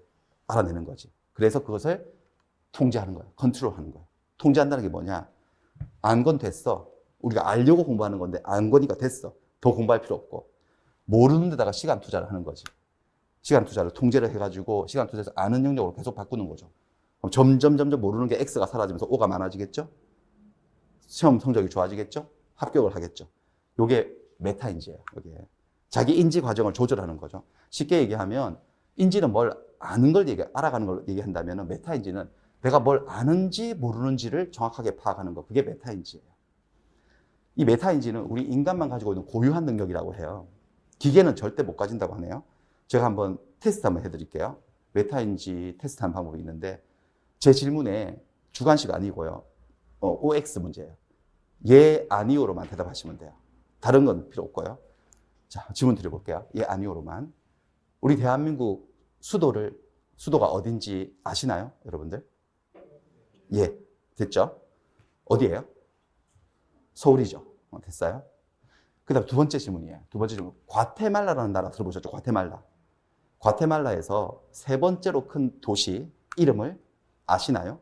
알아내는 거지. 그래서 그것을 통제하는 거예요. 컨트롤하는 거예요. 통제한다는 게 뭐냐. 안 건 됐어. 우리가 알려고 공부하는 건데 안 거니까 됐어. 더 공부할 필요 없고. 모르는 데다가 시간 투자를 하는 거지. 시간 투자를 통제를 해가지고 시간 투자해서 아는 영역으로 계속 바꾸는 거죠. 그럼 점점 모르는 게 X가 사라지면서 O가 많아지겠죠? 시험 성적이 좋아지겠죠? 합격을 하겠죠. 요게 메타인지예요. 요게. 자기 인지 과정을 조절하는 거죠. 쉽게 얘기하면 인지는 뭘 아는 걸 알아가는 걸 얘기한다면 메타인지는 내가 뭘 아는지 모르는지를 정확하게 파악하는 거. 그게 메타인지예요. 이 메타인지는 우리 인간만 가지고 있는 고유한 능력이라고 해요. 기계는 절대 못 가진다고 하네요. 제가 한번 테스트 한번 해드릴게요. 메타인지 테스트하는 방법이 있는데 제 질문에 주관식 아니고요. OX 문제예요. 예, 아니오로만 대답하시면 돼요. 다른 건 필요 없고요. 자, 질문 드려볼게요. 예, 아니오로만. 우리 대한민국 수도가 어딘지 아시나요? 여러분들? 예, 됐죠? 어디예요? 서울이죠. 됐어요? 그 다음 두 번째 질문이에요. 두 번째 질문. 과테말라라는 나라 들어보셨죠? 과테말라에서 세 번째로 큰 도시 이름을 아시나요?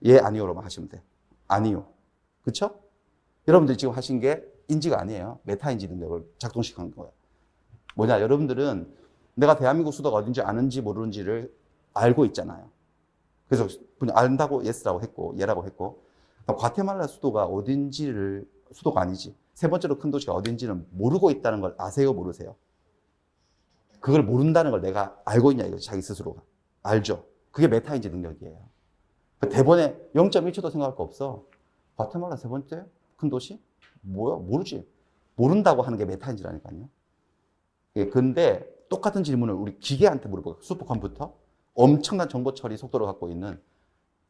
예, 아니오로만 하시면 돼요. 아니요. 그쵸? 여러분들이 지금 하신 게 인지가 아니에요. 메타인지 능력을 작동시킨 거예요. 뭐냐, 여러분들은 내가 대한민국 수도가 어딘지 아는지 모르는지를 알고 있잖아요. 그래서 그냥 안다고 예스라고 했고, 예라고 했고, 과테말라 수도가 어딘지를, 수도가 아니지. 세 번째로 큰 도시가 어딘지는 모르고 있다는 걸 아세요, 모르세요? 그걸 모른다는 걸 내가 알고 있냐, 이거지, 자기 스스로가. 알죠? 그게 메타인지 능력이에요. 대본에 0.1초도 생각할 거 없어. 과테말라 세 번째 큰 도시? 뭐야? 모르지. 모른다고 하는 게 메타인지라니까요. 예, 근데 똑같은 질문을 우리 기계한테 물어보고, 슈퍼컴퓨터, 엄청난 정보 처리 속도를 갖고 있는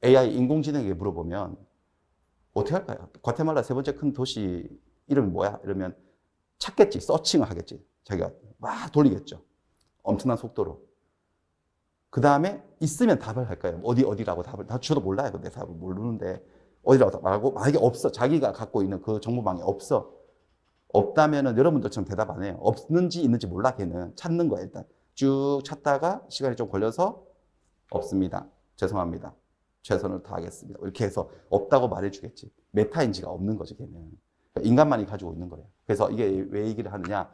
AI 인공지능에게 물어보면 어떻게 할까요? 과테말라 세 번째 큰 도시 이름이 뭐야? 이러면 찾겠지. 서칭을 하겠지. 자기가 막 돌리겠죠. 엄청난 속도로. 그 다음에 있으면 답을 할까요? 어디라고 답을. 저도 몰라요. 근데 답을 모르는데 어디라고 말하고, 만약에 없어. 자기가 갖고 있는 그 정보망이 없어. 없다면은 여러분들처럼 대답 안 해요. 없는지 있는지 몰라, 걔는. 찾는 거야, 일단. 쭉 찾다가 시간이 좀 걸려서 없습니다. 죄송합니다. 최선을 다하겠습니다. 이렇게 해서 없다고 말해주겠지. 메타인지가 없는 거지, 걔는. 그러니까 인간만이 가지고 있는 거예요. 그래서 이게 왜 얘기를 하느냐.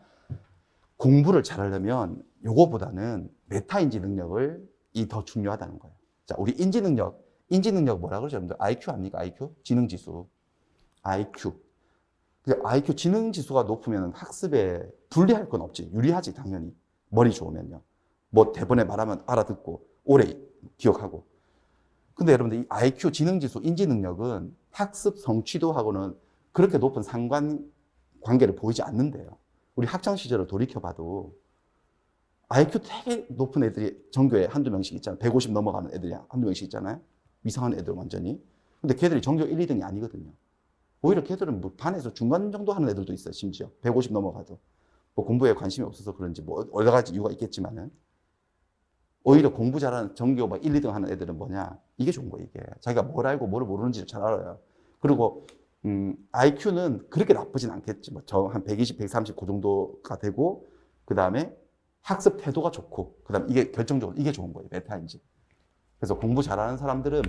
공부를 잘하려면 요거보다는 메타인지 능력이 더 중요하다는 거예요. 자, 우리 인지 능력 뭐라 그러죠, 여러분들? IQ 아닙니까? IQ? 지능지수. IQ. IQ 지능지수가 높으면 학습에 불리할 건 없지. 유리하지, 당연히. 머리 좋으면요. 뭐 대본에 말하면 알아듣고 오래 기억하고. 근데 여러분들 이 IQ 지능지수 인지능력은 학습 성취도하고는 그렇게 높은 상관관계를 보이지 않는데요. 우리 학창시절을 돌이켜봐도 IQ 되게 높은 애들이 전교에 한두 명씩 있잖아요. 150 넘어가는 애들이 한두 명씩 있잖아요. 이상한 애들 완전히. 근데 걔들이 전교 1, 2등이 아니거든요. 오히려 걔들은 뭐 반에서 중간 정도 하는 애들도 있어요. 심지어 150 넘어가도. 뭐 공부에 관심이 없어서 그런지 뭐 여러 가지 이유가 있겠지만은 오히려 공부 잘하는 전교 막 1, 2등 하는 애들은 뭐냐? 이게 좋은 거예요, 이게. 자기가 뭘 알고 뭘 모르는지를 잘 알아요. 그리고 IQ는 그렇게 나쁘진 않겠지. 뭐 저 한 120, 130 그 정도가 되고 그다음에 학습 태도가 좋고 그다음에 이게 결정적으로 이게 좋은 거예요, 메타인지. 그래서 공부 잘하는 사람들은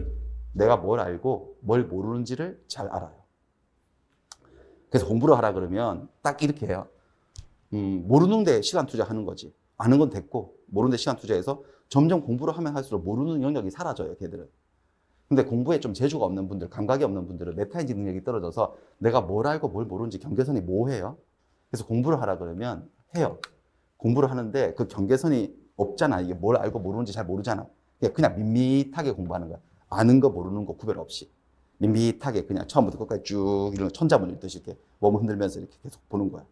내가 뭘 알고 뭘 모르는지를 잘 알아요. 그래서 공부를 하라 그러면 딱 이렇게 해요. 모르는 데 시간 투자하는 거지. 아는 건 됐고 모르는 데 시간 투자해서 점점 공부를 하면 할수록 모르는 영역이 사라져요, 걔들은. 근데 공부에 좀 재주가 없는 분들, 감각이 없는 분들은 메타인지 능력이 떨어져서 내가 뭘 알고 뭘 모르는지 경계선이 모호해요. 그래서 공부를 하라 그러면 해요. 공부를 하는데 그 경계선이 없잖아. 이게 뭘 알고 모르는지 잘 모르잖아. 그냥 밋밋하게 공부하는 거야. 아는 거 모르는 거 구별 없이. 밋밋하게 그냥 처음부터 끝까지 쭉 이런 천자문 읽듯이 이렇게 몸 흔들면서 이렇게 계속 보는 거야.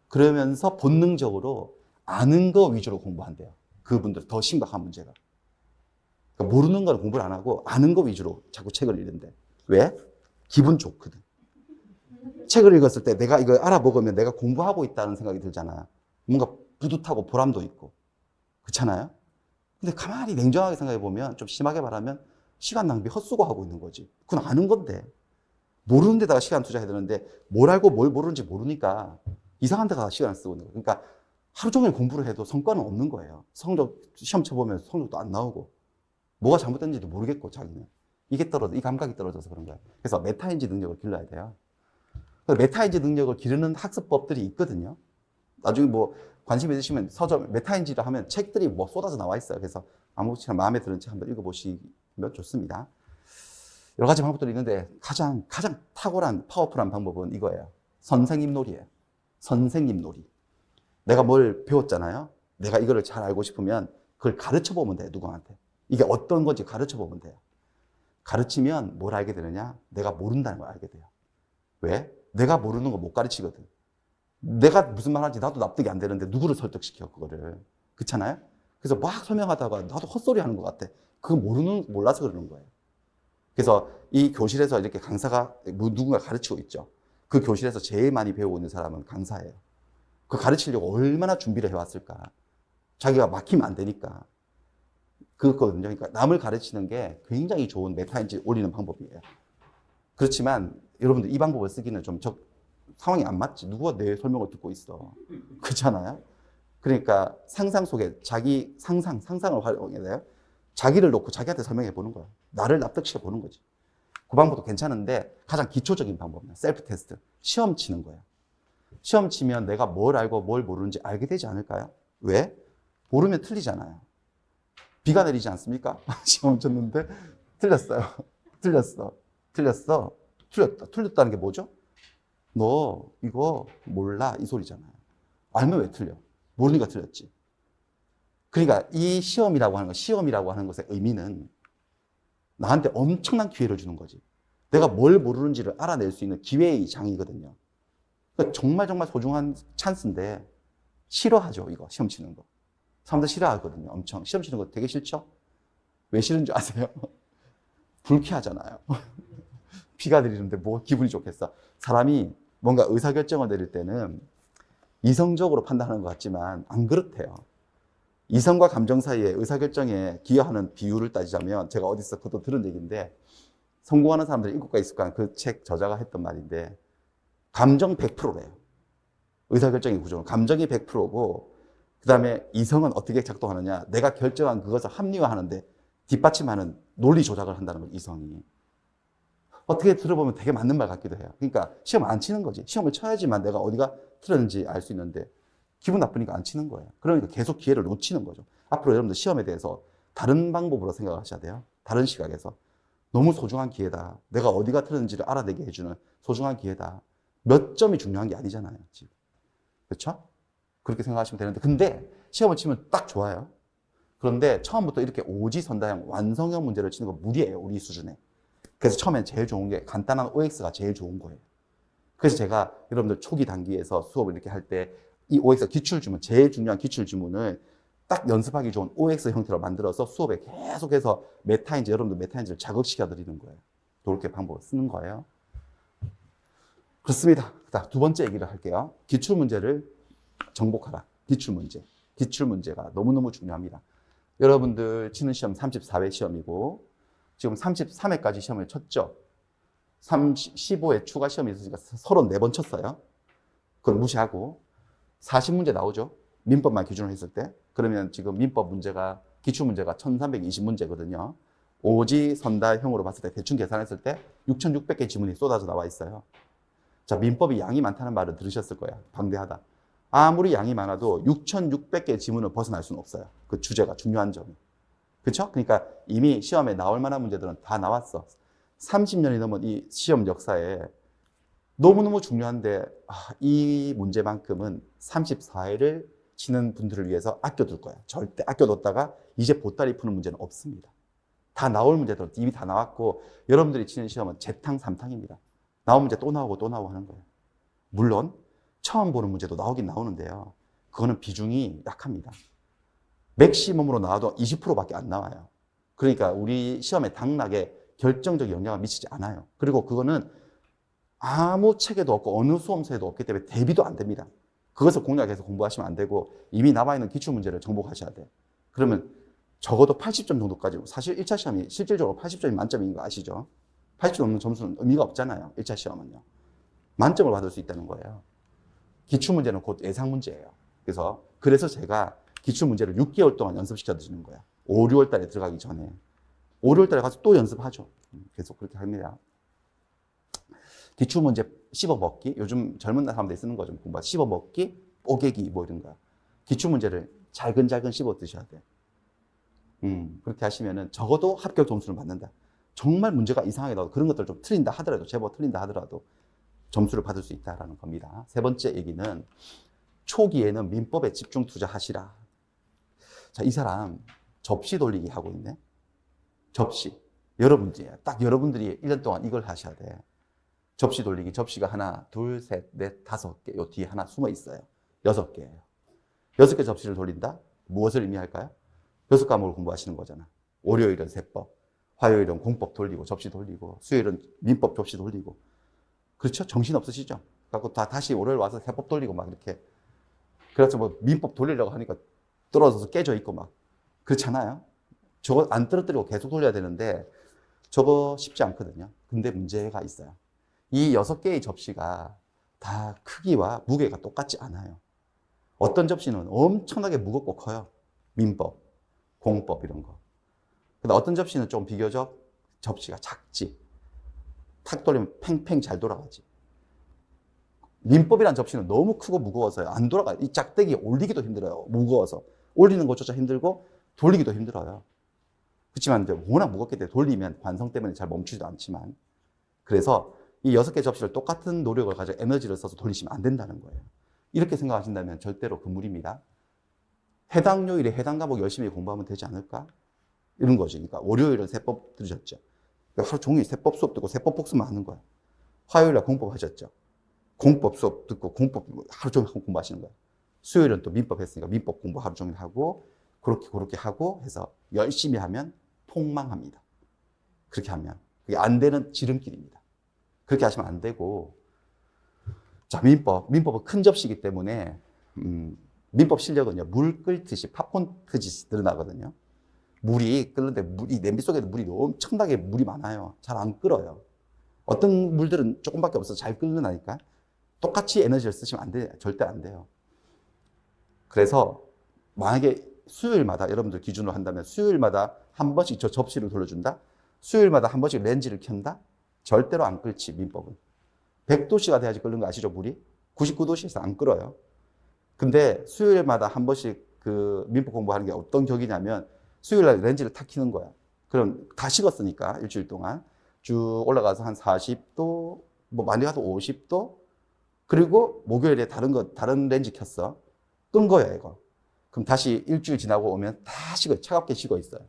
그러면서 본능적으로 아는 거 위주로 공부한대요. 그분들 더 심각한 문제가. 그러니까 모르는 걸 공부를 안 하고 아는 거 위주로 자꾸 책을 읽는데. 왜? 기분 좋거든. 책을 읽었을 때 내가 이걸 알아먹으면 내가 공부하고 있다는 생각이 들잖아. 뭔가 뿌듯하고 보람도 있고. 그렇잖아요? 근데 가만히 냉정하게 생각해 보면, 좀 심하게 말하면 시간 낭비 헛수고하고 있는 거지. 그건 아는 건데. 모르는 데다가 시간 투자해야 되는데 뭘 알고 뭘 모르는지 모르니까 이상한 데다가 시간을 쓰고 있는 거예요. 그러니까 하루 종일 공부를 해도 성과는 없는 거예요. 시험 쳐보면 성적도 안 나오고 뭐가 잘못됐는지도 모르겠고 자기는. 이 감각이 떨어져서 그런 거예요. 그래서 메타인지 능력을 길러야 돼요. 메타인지 능력을 기르는 학습법들이 있거든요. 나중에 뭐 관심 있으시면 서점 메타인지를 하면 책들이 뭐 쏟아져 나와 있어요. 그래서 아무렇지나 마음에 드는 책 한번 읽어보시면 좋습니다. 여러 가지 방법들이 있는데 가장 탁월한 파워풀한 방법은 이거예요. 선생님 놀이예요. 선생님 놀이. 내가 뭘 배웠잖아요. 내가 이거를 잘 알고 싶으면 그걸 가르쳐 보면 돼요. 누구한테. 이게 어떤 건지 가르쳐 보면 돼요. 가르치면 뭘 알게 되느냐? 내가 모른다는 걸 알게 돼요. 왜? 내가 모르는 거 못 가르치거든. 내가 무슨 말 하는지 나도 납득이 안 되는데 누구를 설득시켜 그거를. 그렇잖아요? 그래서 막 설명하다가 나도 헛소리 하는 것 같아. 그거 몰라서 그러는 거예요. 그래서 이 교실에서 이렇게 강사가 누군가 가르치고 있죠. 그 교실에서 제일 많이 배우고 있는 사람은 강사예요. 그 가르치려고 얼마나 준비를 해왔을까. 자기가 막히면 안 되니까. 그거거든요. 그러니까 남을 가르치는 게 굉장히 좋은 메타인지 올리는 방법이에요. 그렇지만 여러분들 이 방법을 쓰기는 좀 상황이 안 맞지. 누가 내 설명을 듣고 있어. 그렇잖아요. 그러니까 상상 속에 자기 상상을 활용해야 돼요. 자기를 놓고 자기한테 설명해 보는 거야. 나를 납득시켜 보는 거지. 그 방법도 괜찮은데 가장 기초적인 방법이야. 셀프 테스트. 시험 치는 거야. 시험 치면 내가 뭘 알고 뭘 모르는지 알게 되지 않을까요? 왜? 모르면 틀리잖아요. 비가 내리지 않습니까? 시험 쳤는데 틀렸어요. 틀렸다는 게 뭐죠? 너 이거 몰라 이 소리잖아요. 알면 왜 틀려? 모르니까 틀렸지. 그러니까 이 시험이라고 하는 것의 의미는 나한테 엄청난 기회를 주는 거지. 내가 뭘 모르는지를 알아낼 수 있는 기회의 장이거든요. 그러니까 정말 소중한 찬스인데 싫어하죠, 이거 시험 치는 거. 사람들 싫어하거든요, 엄청. 시험 치는 거 되게 싫죠? 왜 싫은 줄 아세요? 불쾌하잖아요. 비가 내리는데 뭐 기분이 좋겠어. 사람이 뭔가 의사결정을 내릴 때는 이성적으로 판단하는 것 같지만 안 그렇대요. 이성과 감정 사이에 의사결정에 기여하는 비율을 따지자면 제가 어디서 그것도 들은 얘기인데 성공하는 사람들이 읽을까 있을까 그 책 저자가 했던 말인데 감정 100%래요. 의사결정의 구조는 감정이 100%고 그 다음에 이성은 어떻게 작동하느냐. 내가 결정한 그것을 합리화하는데 뒷받침하는 논리 조작을 한다는 거예요. 이성이. 어떻게 들어보면 되게 맞는 말 같기도 해요. 그러니까 시험 안 치는 거지. 시험을 쳐야지만 내가 어디가 틀렸는지 알 수 있는데 기분 나쁘니까 안 치는 거예요. 그러니까 계속 기회를 놓치는 거죠. 앞으로 여러분들 시험에 대해서 다른 방법으로 생각하셔야 돼요. 다른 시각에서. 너무 소중한 기회다. 내가 어디가 틀렸는지를 알아내게 해주는 소중한 기회다. 몇 점이 중요한 게 아니잖아요. 지금. 그렇죠? 그렇게 생각하시면 되는데 근데 시험을 치면 딱 좋아요. 그런데 처음부터 이렇게 오지선다형 완성형 문제를 치는 건 무리예요. 우리 수준에. 그래서 처음엔 제일 좋은 게 간단한 OX가 제일 좋은 거예요. 그래서 제가 여러분들 초기 단계에서 수업을 이렇게 할 때 이 OX 기출지문, 제일 중요한 기출지문을 딱 연습하기 좋은 OX 형태로 만들어서 수업에 계속해서 여러분들 메타인지를 자극시켜 드리는 거예요. 그렇게 방법을 쓰는 거예요. 그렇습니다. 두 번째 얘기를 할게요. 기출문제를 정복하라. 기출문제가 너무너무 중요합니다. 여러분들 치는 시험 34회 시험이고 지금 33회까지 시험을 쳤죠. 15회 추가 시험이 있으니까 34번 쳤어요. 그걸 무시하고 40문제 나오죠. 민법만 기준으로 했을 때. 그러면 지금 민법 문제가 기출문제가 1320문제거든요. 오지선다형으로 봤을 때 대충 계산했을 때 6600개 지문이 쏟아져 나와 있어요. 자, 민법이 양이 많다는 말을 들으셨을 거예요. 방대하다. 아무리 양이 많아도 6600개 지문을 벗어날 수는 없어요. 그 주제가 중요한 점이. 그렇죠? 그러니까 이미 시험에 나올 만한 문제들은 다 나왔어. 30년이 넘은 이 시험 역사에 너무너무 중요한데 이 문제만큼은 34회를 치는 분들을 위해서 아껴둘 거야. 절대 아껴뒀다가 이제 보따리 푸는 문제는 없습니다. 다 나올 문제들은 이미 다 나왔고 여러분들이 치는 시험은 재탕 3탕입니다. 나온 문제 또 나오고 또 나오고 하는 거예요. 물론 처음 보는 문제도 나오긴 나오는데요. 그거는 비중이 약합니다. 맥시멈으로 나와도 20%밖에 안 나와요. 그러니까 우리 시험의 당락에 결정적 영향을 미치지 않아요. 그리고 그거는 아무 책에도 없고 어느 수험서에도 없기 때문에 대비도 안 됩니다. 그것을 공략해서 공부하시면 안 되고 이미 남아있는 기출문제를 정복하셔야 돼요. 그러면 적어도 80점 정도까지, 사실 1차 시험이 실질적으로 80점이 만점인 거 아시죠? 80점 넘는 점수는 의미가 없잖아요. 1차 시험은요. 만점을 받을 수 있다는 거예요. 기출문제는 곧 예상문제예요. 그래서 제가 기출문제를 6개월 동안 연습시켜 드리는 거예요. 5, 6월 달에 들어가기 전에. 5, 6월 달에 가서 또 연습하죠. 계속 그렇게 합니다. 기출문제 씹어먹기, 요즘 젊은 사람들이 쓰는 거 좀 공부하 씹어먹기, 뽀개기 뭐 이런 거. 기출문제를 잘근잘근 씹어 드셔야 돼. 그렇게 하시면은 적어도 합격 점수를 받는다. 정말 문제가 이상하게 나와도 그런 것들 좀 틀린다 하더라도, 제법 틀린다 하더라도 점수를 받을 수 있다라는 겁니다. 세 번째 얘기는 초기에는 민법에 집중 투자하시라. 자, 이 사람 접시 돌리기 하고 있네. 접시. 여러분들이 1년 동안 이걸 하셔야 돼. 접시 돌리기. 접시가 하나, 둘, 셋, 넷, 5개. 요 뒤에 하나 숨어 있어요. 6개예요. 6개 접시를 돌린다? 무엇을 의미할까요? 6과목을 공부하시는 거잖아. 월요일은 세법, 화요일은 공법 돌리고, 접시 돌리고, 수요일은 민법 접시 돌리고. 그렇죠? 정신 없으시죠? 그래서 다시 월요일 와서 세법 돌리고 막 이렇게. 그래서 뭐 민법 돌리려고 하니까 떨어져서 깨져 있고 막. 그렇잖아요? 저거 안 떨어뜨리고 계속 돌려야 되는데 저거 쉽지 않거든요. 근데 문제가 있어요. 이 6개의 접시가 다 크기와 무게가 똑같지 않아요. 어떤 접시는 엄청나게 무겁고 커요. 민법, 공법 이런 거. 근데 어떤 접시는 좀 비교적 접시가 작지. 탁 돌리면 팽팽 잘 돌아가지. 민법이란 접시는 너무 크고 무거워서요. 안 돌아가요. 이 짝대기 올리기도 힘들어요. 무거워서. 올리는 것조차 힘들고 돌리기도 힘들어요. 그렇지만 이제 워낙 무겁기 때문에 돌리면 관성 때문에 잘 멈추지도 않지만. 그래서 이 6개 접시를 똑같은 노력을 가지고 에너지를 써서 돌리시면 안 된다는 거예요. 이렇게 생각하신다면 절대로 금물입니다. 해당 요일에 해당 과목 열심히 공부하면 되지 않을까? 이런 거죠. 그러니까 월요일은 세법 들으셨죠. 그러니까 하루 종일 세법 수업 듣고 세법 복습만 하는 거예요. 화요일에 공법 하셨죠. 공법 수업 듣고 공법 하루 종일 공부하시는 거예요. 수요일은 또 민법 했으니까 민법 공부 하루 종일 하고 그렇게 하고 해서 열심히 하면 폭망합니다. 그렇게 하면. 그게 안 되는 지름길입니다. 그렇게 하시면 안 되고, 자, 민법은 큰 접시이기 때문에 민법 실력은요, 물 끓듯이 팝콘 트듯이 늘어나거든요. 물이 끓는데 이 냄비 속에도 물이 엄청나게 물이 많아요. 잘 안 끓어요. 어떤 물들은 조금밖에 없어서 잘 끓는다니까. 똑같이 에너지를 쓰시면 안 돼. 절대 안 돼요. 그래서 만약에 수요일마다 여러분들 기준으로 한다면 수요일마다 한 번씩 저 접시를 돌려준다. 수요일마다 한 번씩 렌즈를 켠다. 절대로 안 끓지, 민법은. 100도씨가 돼야지 끓는 거 아시죠, 물이? 99도씨에서 안 끓어요. 근데 수요일마다 한 번씩 그 민법 공부하는 게 어떤 격이냐면 수요일날 렌즈를 탁 켜는 거야. 그럼 다 식었으니까 일주일 동안 쭉 올라가서 한 40도, 뭐 많이 가도 50도, 그리고 목요일에 다른 렌즈 켰어. 끈 거야, 이거. 그럼 다시 일주일 지나고 오면 다 식어요. 차갑게 식어 있어요.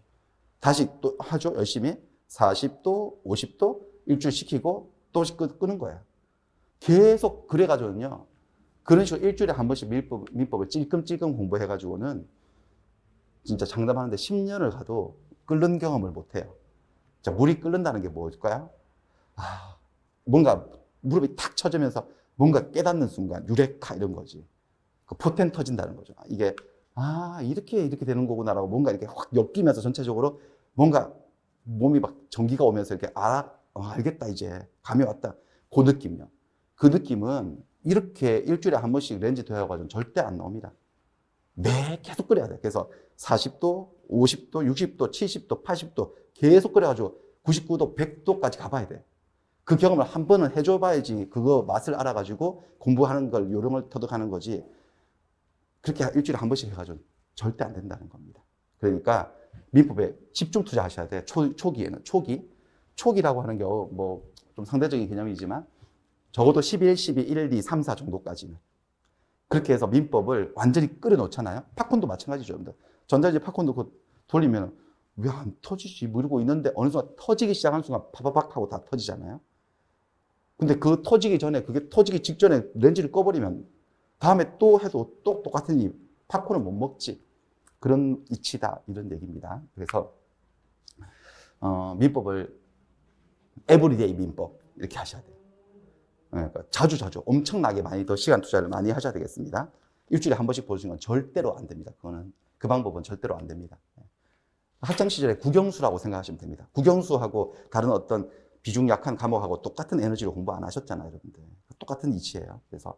다시 또 하죠, 열심히. 40도, 50도, 일주일 식히고 또 끄는 거야. 계속 그래가지고는요, 그런 식으로 일주일에 한 번씩 민법을 찔끔찔끔 공부해가지고는 진짜 장담하는데 10년을 가도 끓는 경험을 못 해요. 자, 물이 끓는다는 게 뭘까요? 뭔가 무릎이 탁 쳐지면서 뭔가 깨닫는 순간, 유레카 이런 거지. 그 포텐 터진다는 거죠. 이게, 이렇게 되는 거구나라고 뭔가 이렇게 확 엮이면서 전체적으로 뭔가 몸이 막 전기가 오면서 이렇게 알겠다, 이제. 감이 왔다. 그 느낌이요. 그 느낌은 이렇게 일주일에 한 번씩 렌즈 되어가지고 절대 안 나옵니다. 계속 끓여야 돼. 그래서 40도, 50도, 60도, 70도, 80도 계속 끓여가지고 99도, 100도까지 가봐야 돼. 그 경험을 한 번은 해줘봐야지 그거 맛을 알아가지고 공부하는 걸 요령을 터득하는 거지. 그렇게 일주일에 한 번씩 해가지고 절대 안 된다는 겁니다. 그러니까 민법에 집중 투자하셔야 돼. 초기에는. 초기라고 하는 게 뭐 좀 상대적인 개념이지만 적어도 11, 12, 1, 2, 3, 4 정도까지는. 그렇게 해서 민법을 완전히 끓여 놓잖아요. 팝콘도 마찬가지죠, 여러분들. 전자레인지 팝콘도 그 돌리면 왜 안 터지지? 모르고 있는데 어느 순간 터지기 시작하는 순간 파바박 하고 다 터지잖아요. 근데 그 터지기 전에, 그게 터지기 직전에 렌즈를 꺼버리면 다음에 또 해도 또 똑같으니 팝콘을 못 먹지. 그런 이치다, 이런 얘기입니다. 그래서 민법을 에브리데이 민법 이렇게 하셔야 돼요. 그러니까 자주 엄청나게 많이 더 시간 투자를 많이 하셔야 되겠습니다. 일주일에 한 번씩 보시는 건 절대로 안 됩니다. 그 방법은 절대로 안 됩니다. 학창 시절에 국영수라고 생각하시면 됩니다. 국영수하고 다른 어떤 비중 약한 과목하고 똑같은 에너지로 공부 안 하셨잖아요, 여러분들. 똑같은 이치예요. 그래서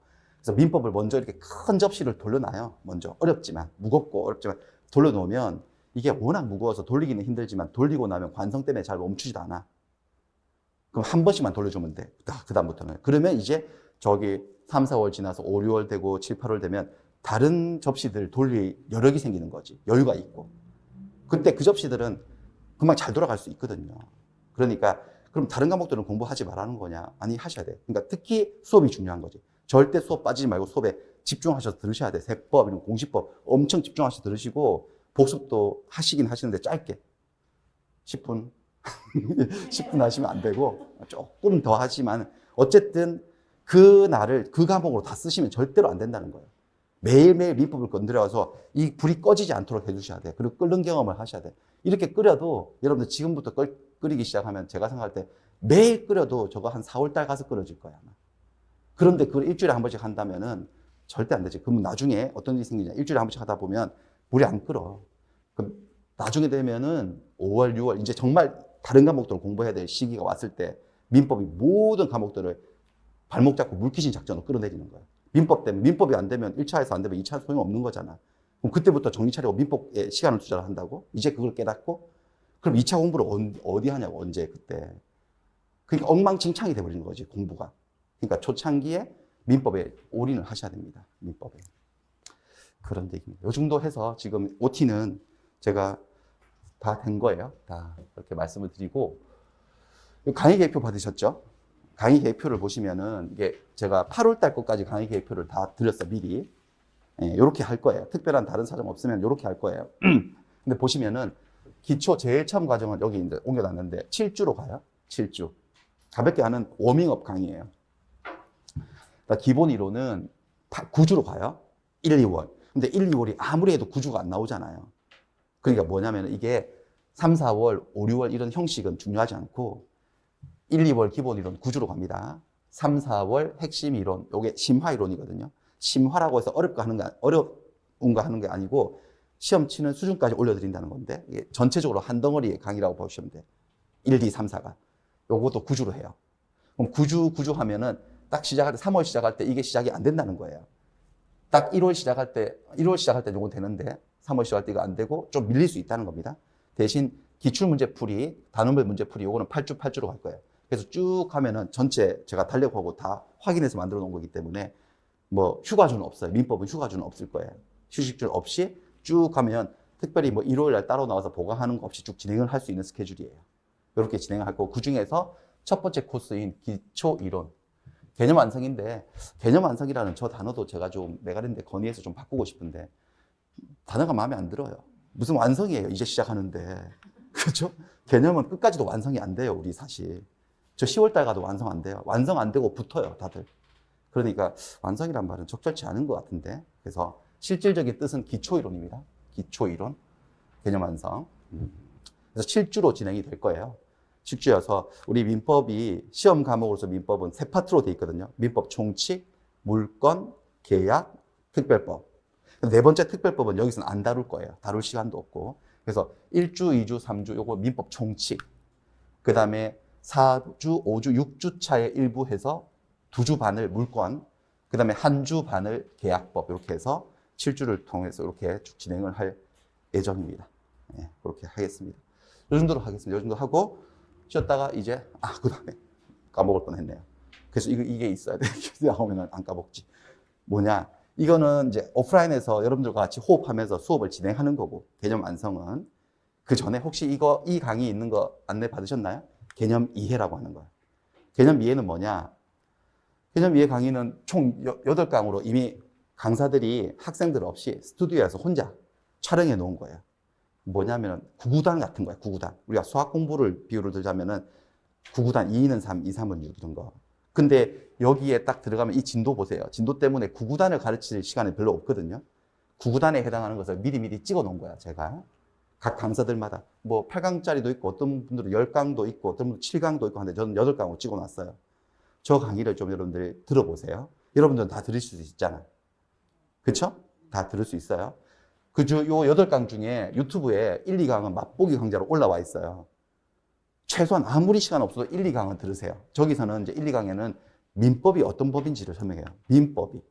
민법을 먼저 이렇게 큰 접시를 돌려놔요. 먼저 무겁고 어렵지만 돌려놓으면 이게 워낙 무거워서 돌리기는 힘들지만 돌리고 나면 관성 때문에 잘 멈추지도 않아. 그럼 한 번씩만 돌려주면 돼. 그다음부터는. 그러면 이제 저기 3, 4월 지나서 5, 6월 되고 7, 8월 되면 다른 접시들 돌릴 여력이 생기는 거지. 여유가 있고. 그때 그 접시들은 금방 잘 돌아갈 수 있거든요. 그러니까 그럼 다른 과목들은 공부하지 말라는 거냐? 아니, 하셔야 돼. 그러니까 특히 수업이 중요한 거지. 절대 수업 빠지지 말고 수업에 집중하셔서 들으셔야 돼. 세법, 이런 공시법 엄청 집중하셔서 들으시고 복습도 하시긴 하시는데 짧게. 10분. 10분 하시면 안 되고 조금 더 하지만 어쨌든 그 과목으로 다 쓰시면 절대로 안 된다는 거예요. 매일매일 민법을 건드려서 이 불이 꺼지지 않도록 해주셔야 돼. 그리고 끓는 경험을 하셔야 돼. 이렇게 끓여도 여러분들 지금부터 끓이기 시작하면 제가 생각할 때 매일 끓여도 저거 한 4월 달 가서 끓여질 거야, 아마. 그런데 그걸 일주일에 한 번씩 한다면은 절대 안 되지. 그러면 나중에 어떤 일이 생기냐. 일주일에 한 번씩 하다 보면 물이 안 끓어. 그럼 나중에 되면은 5월, 6월 이제 정말 다른 과목들을 공부해야 될 시기가 왔을 때 민법이 모든 과목들을 발목 잡고 물귀신 작전으로 끌어내리는 거예요. 민법 때문에 민법이 안 되면 1차에서 안 되면 2차 소용없는 거잖아. 그럼 그때부터 정신 차리고 민법에 시간을 투자를 한다고? 이제 그걸 깨닫고? 그럼 2차 공부를 어디 하냐고, 언제, 그때. 그러니까 엉망진창이 돼버리는 거지, 공부가. 그러니까 초창기에 민법에 올인을 하셔야 됩니다. 민법에. 그런 얘기입니다. 요 정도 해서 지금 OT는 제가 다 된 거예요. 다 이렇게 말씀을 드리고. 강의 계획표 받으셨죠? 강의 계획표를 보시면은 이게 제가 8월 달 것까지 강의 계획표를 다 드렸어, 미리. 요렇게 할 거예요. 특별한 다른 사정 없으면 요렇게 할 거예요. 근데 보시면은 기초 제일 처음 과정은 여기 이제 옮겨놨는데 7주로 가요. 7주. 가볍게 하는 워밍업 강의예요. 기본 이론은 9주로 가요. 1, 2월. 근데 1, 2월이 아무리 해도 9주가 안 나오잖아요. 그러니까 뭐냐면 이게 3, 4월, 5, 6월 이런 형식은 중요하지 않고 1, 2월 기본 이론 9주로 갑니다. 3, 4월 핵심 이론, 요게 심화 이론이거든요. 심화라고 해서 어려운 거 하는 게 아니고 시험 치는 수준까지 올려드린다는 건데 이게 전체적으로 한 덩어리의 강의라고 보시면 돼요. 1, 2, 3, 4가. 요것도 9주로 해요. 그럼 9주 하면은 딱 시작할 때, 3월 시작할 때 이게 시작이 안 된다는 거예요. 딱 1월 시작할 때 요건 되는데 3월 시작할 때 이거 안 되고 좀 밀릴 수 있다는 겁니다. 대신 기출문제풀이, 단원별 문제풀이 요거는 8주로 갈 거예요. 그래서 쭉 하면은 전체 제가 달력하고 다 확인해서 만들어 놓은 거기 때문에 뭐 휴가주는 없어요. 민법은 휴가주는 없을 거예요. 휴식줄 없이 쭉 하면 특별히 뭐 일요일 날 따로 나와서 보강하는 거 없이 쭉 진행을 할 수 있는 스케줄이에요. 이렇게 진행을 할 거고, 그 중에서 첫 번째 코스인 기초 이론. 개념 완성인데, 개념 완성이라는 저 단어도 제가 좀 메가랜드 건의해서 좀 바꾸고 싶은데, 단어가 마음에 안 들어요. 무슨 완성이에요, 이제 시작하는데. 그렇죠? 개념은 끝까지도 완성이 안 돼요, 우리 사실. 저 10월 달 가도 완성 안 돼요. 완성 안 되고 붙어요, 다들. 그러니까 완성이란 말은 적절치 않은 것 같은데. 그래서 실질적인 뜻은 기초이론입니다. 기초이론, 개념 완성. 그래서 7주로 진행이 될 거예요. 7주여서 우리 민법이 시험 과목으로서 민법은 세 파트로 돼 있거든요. 민법 총칙, 물권, 계약, 특별법. 네 번째 특별법은 여기서는 안 다룰 거예요. 다룰 시간도 없고. 그래서 1주, 2주, 3주 요거 민법 총칙. 그 다음에 4주, 5주, 6주 차에 일부 해서 2주 반을 물권, 그 다음에 1주 반을 계약법, 이렇게 해서 7주를 통해서 이렇게 쭉 진행을 할 예정입니다. 네, 그렇게 하겠습니다. 요 정도로 하겠습니다. 요 정도 하고 쉬었다가 이제, 그 다음에 까먹을 뻔 했네요. 그래서 이게 있어야 돼. 나오면 안 까먹지. 뭐냐. 이거는 이제 오프라인에서 여러분들과 같이 호흡하면서 수업을 진행하는 거고, 개념 완성은. 그 전에 혹시 이 강의 있는 거 안내 받으셨나요? 개념 이해라고 하는 거예요. 개념 이해는 뭐냐? 개념 이해 강의는 총 8강으로 이미 강사들이 학생들 없이 스튜디오에서 혼자 촬영해 놓은 거예요. 뭐냐면 구구단 같은 거예요. 구구단. 우리가 수학 공부를 비유를 들자면은 구구단 2는 3, 2, 3은 6 이런 거. 근데 여기에 딱 들어가면 이 진도 보세요. 진도 때문에 구구단을 가르칠 시간이 별로 없거든요. 구구단에 해당하는 것을 미리미리 찍어 놓은 거야, 제가. 각 강사들마다 뭐 8강짜리도 있고 어떤 분들은 10강도 있고 어떤 분들은 7강도 있고 하는데 저는 8강으로 찍어놨어요. 저 강의를 좀 여러분들이 들어보세요. 여러분들은 다 들을 수 있잖아요. 그쵸? 다 들을 수 있어요. 요 8강 중에 유튜브에 1, 2강은 맛보기 강좌로 올라와 있어요. 최소한 아무리 시간 없어도 1, 2강은 들으세요. 저기서는 이제 1, 2강에는 민법이 어떤 법인지를 설명해요. 민법이.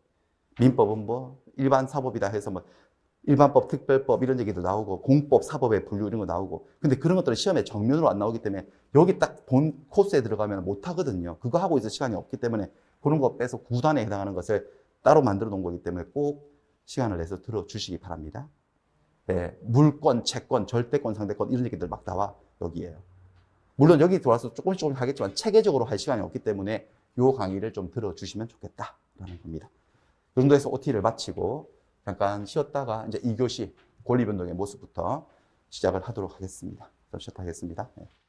민법은 뭐 일반 사법이다 해서 뭐 일반법, 특별법 이런 얘기도 나오고 공법, 사법의 분류 이런 거 나오고 근데 그런 것들은 시험에 정면으로 안 나오기 때문에 여기 딱 본 코스에 들어가면 못 하거든요. 그거 하고 있을 시간이 없기 때문에 그런 거 빼서 9단에 해당하는 것을 따로 만들어 놓은 거기 때문에 꼭 시간을 내서 들어주시기 바랍니다. 네, 물권, 채권, 절대권, 상대권 이런 얘기들 막 나와 여기에요. 물론 여기 들어와서 조금씩 하겠지만 체계적으로 할 시간이 없기 때문에 이 강의를 좀 들어주시면 좋겠다라는 겁니다. 이 정도에서 OT를 마치고 잠깐 쉬었다가 이제 2교시 권리변동의 모습부터 시작을 하도록 하겠습니다. 좀 쉬었다 하겠습니다. 네.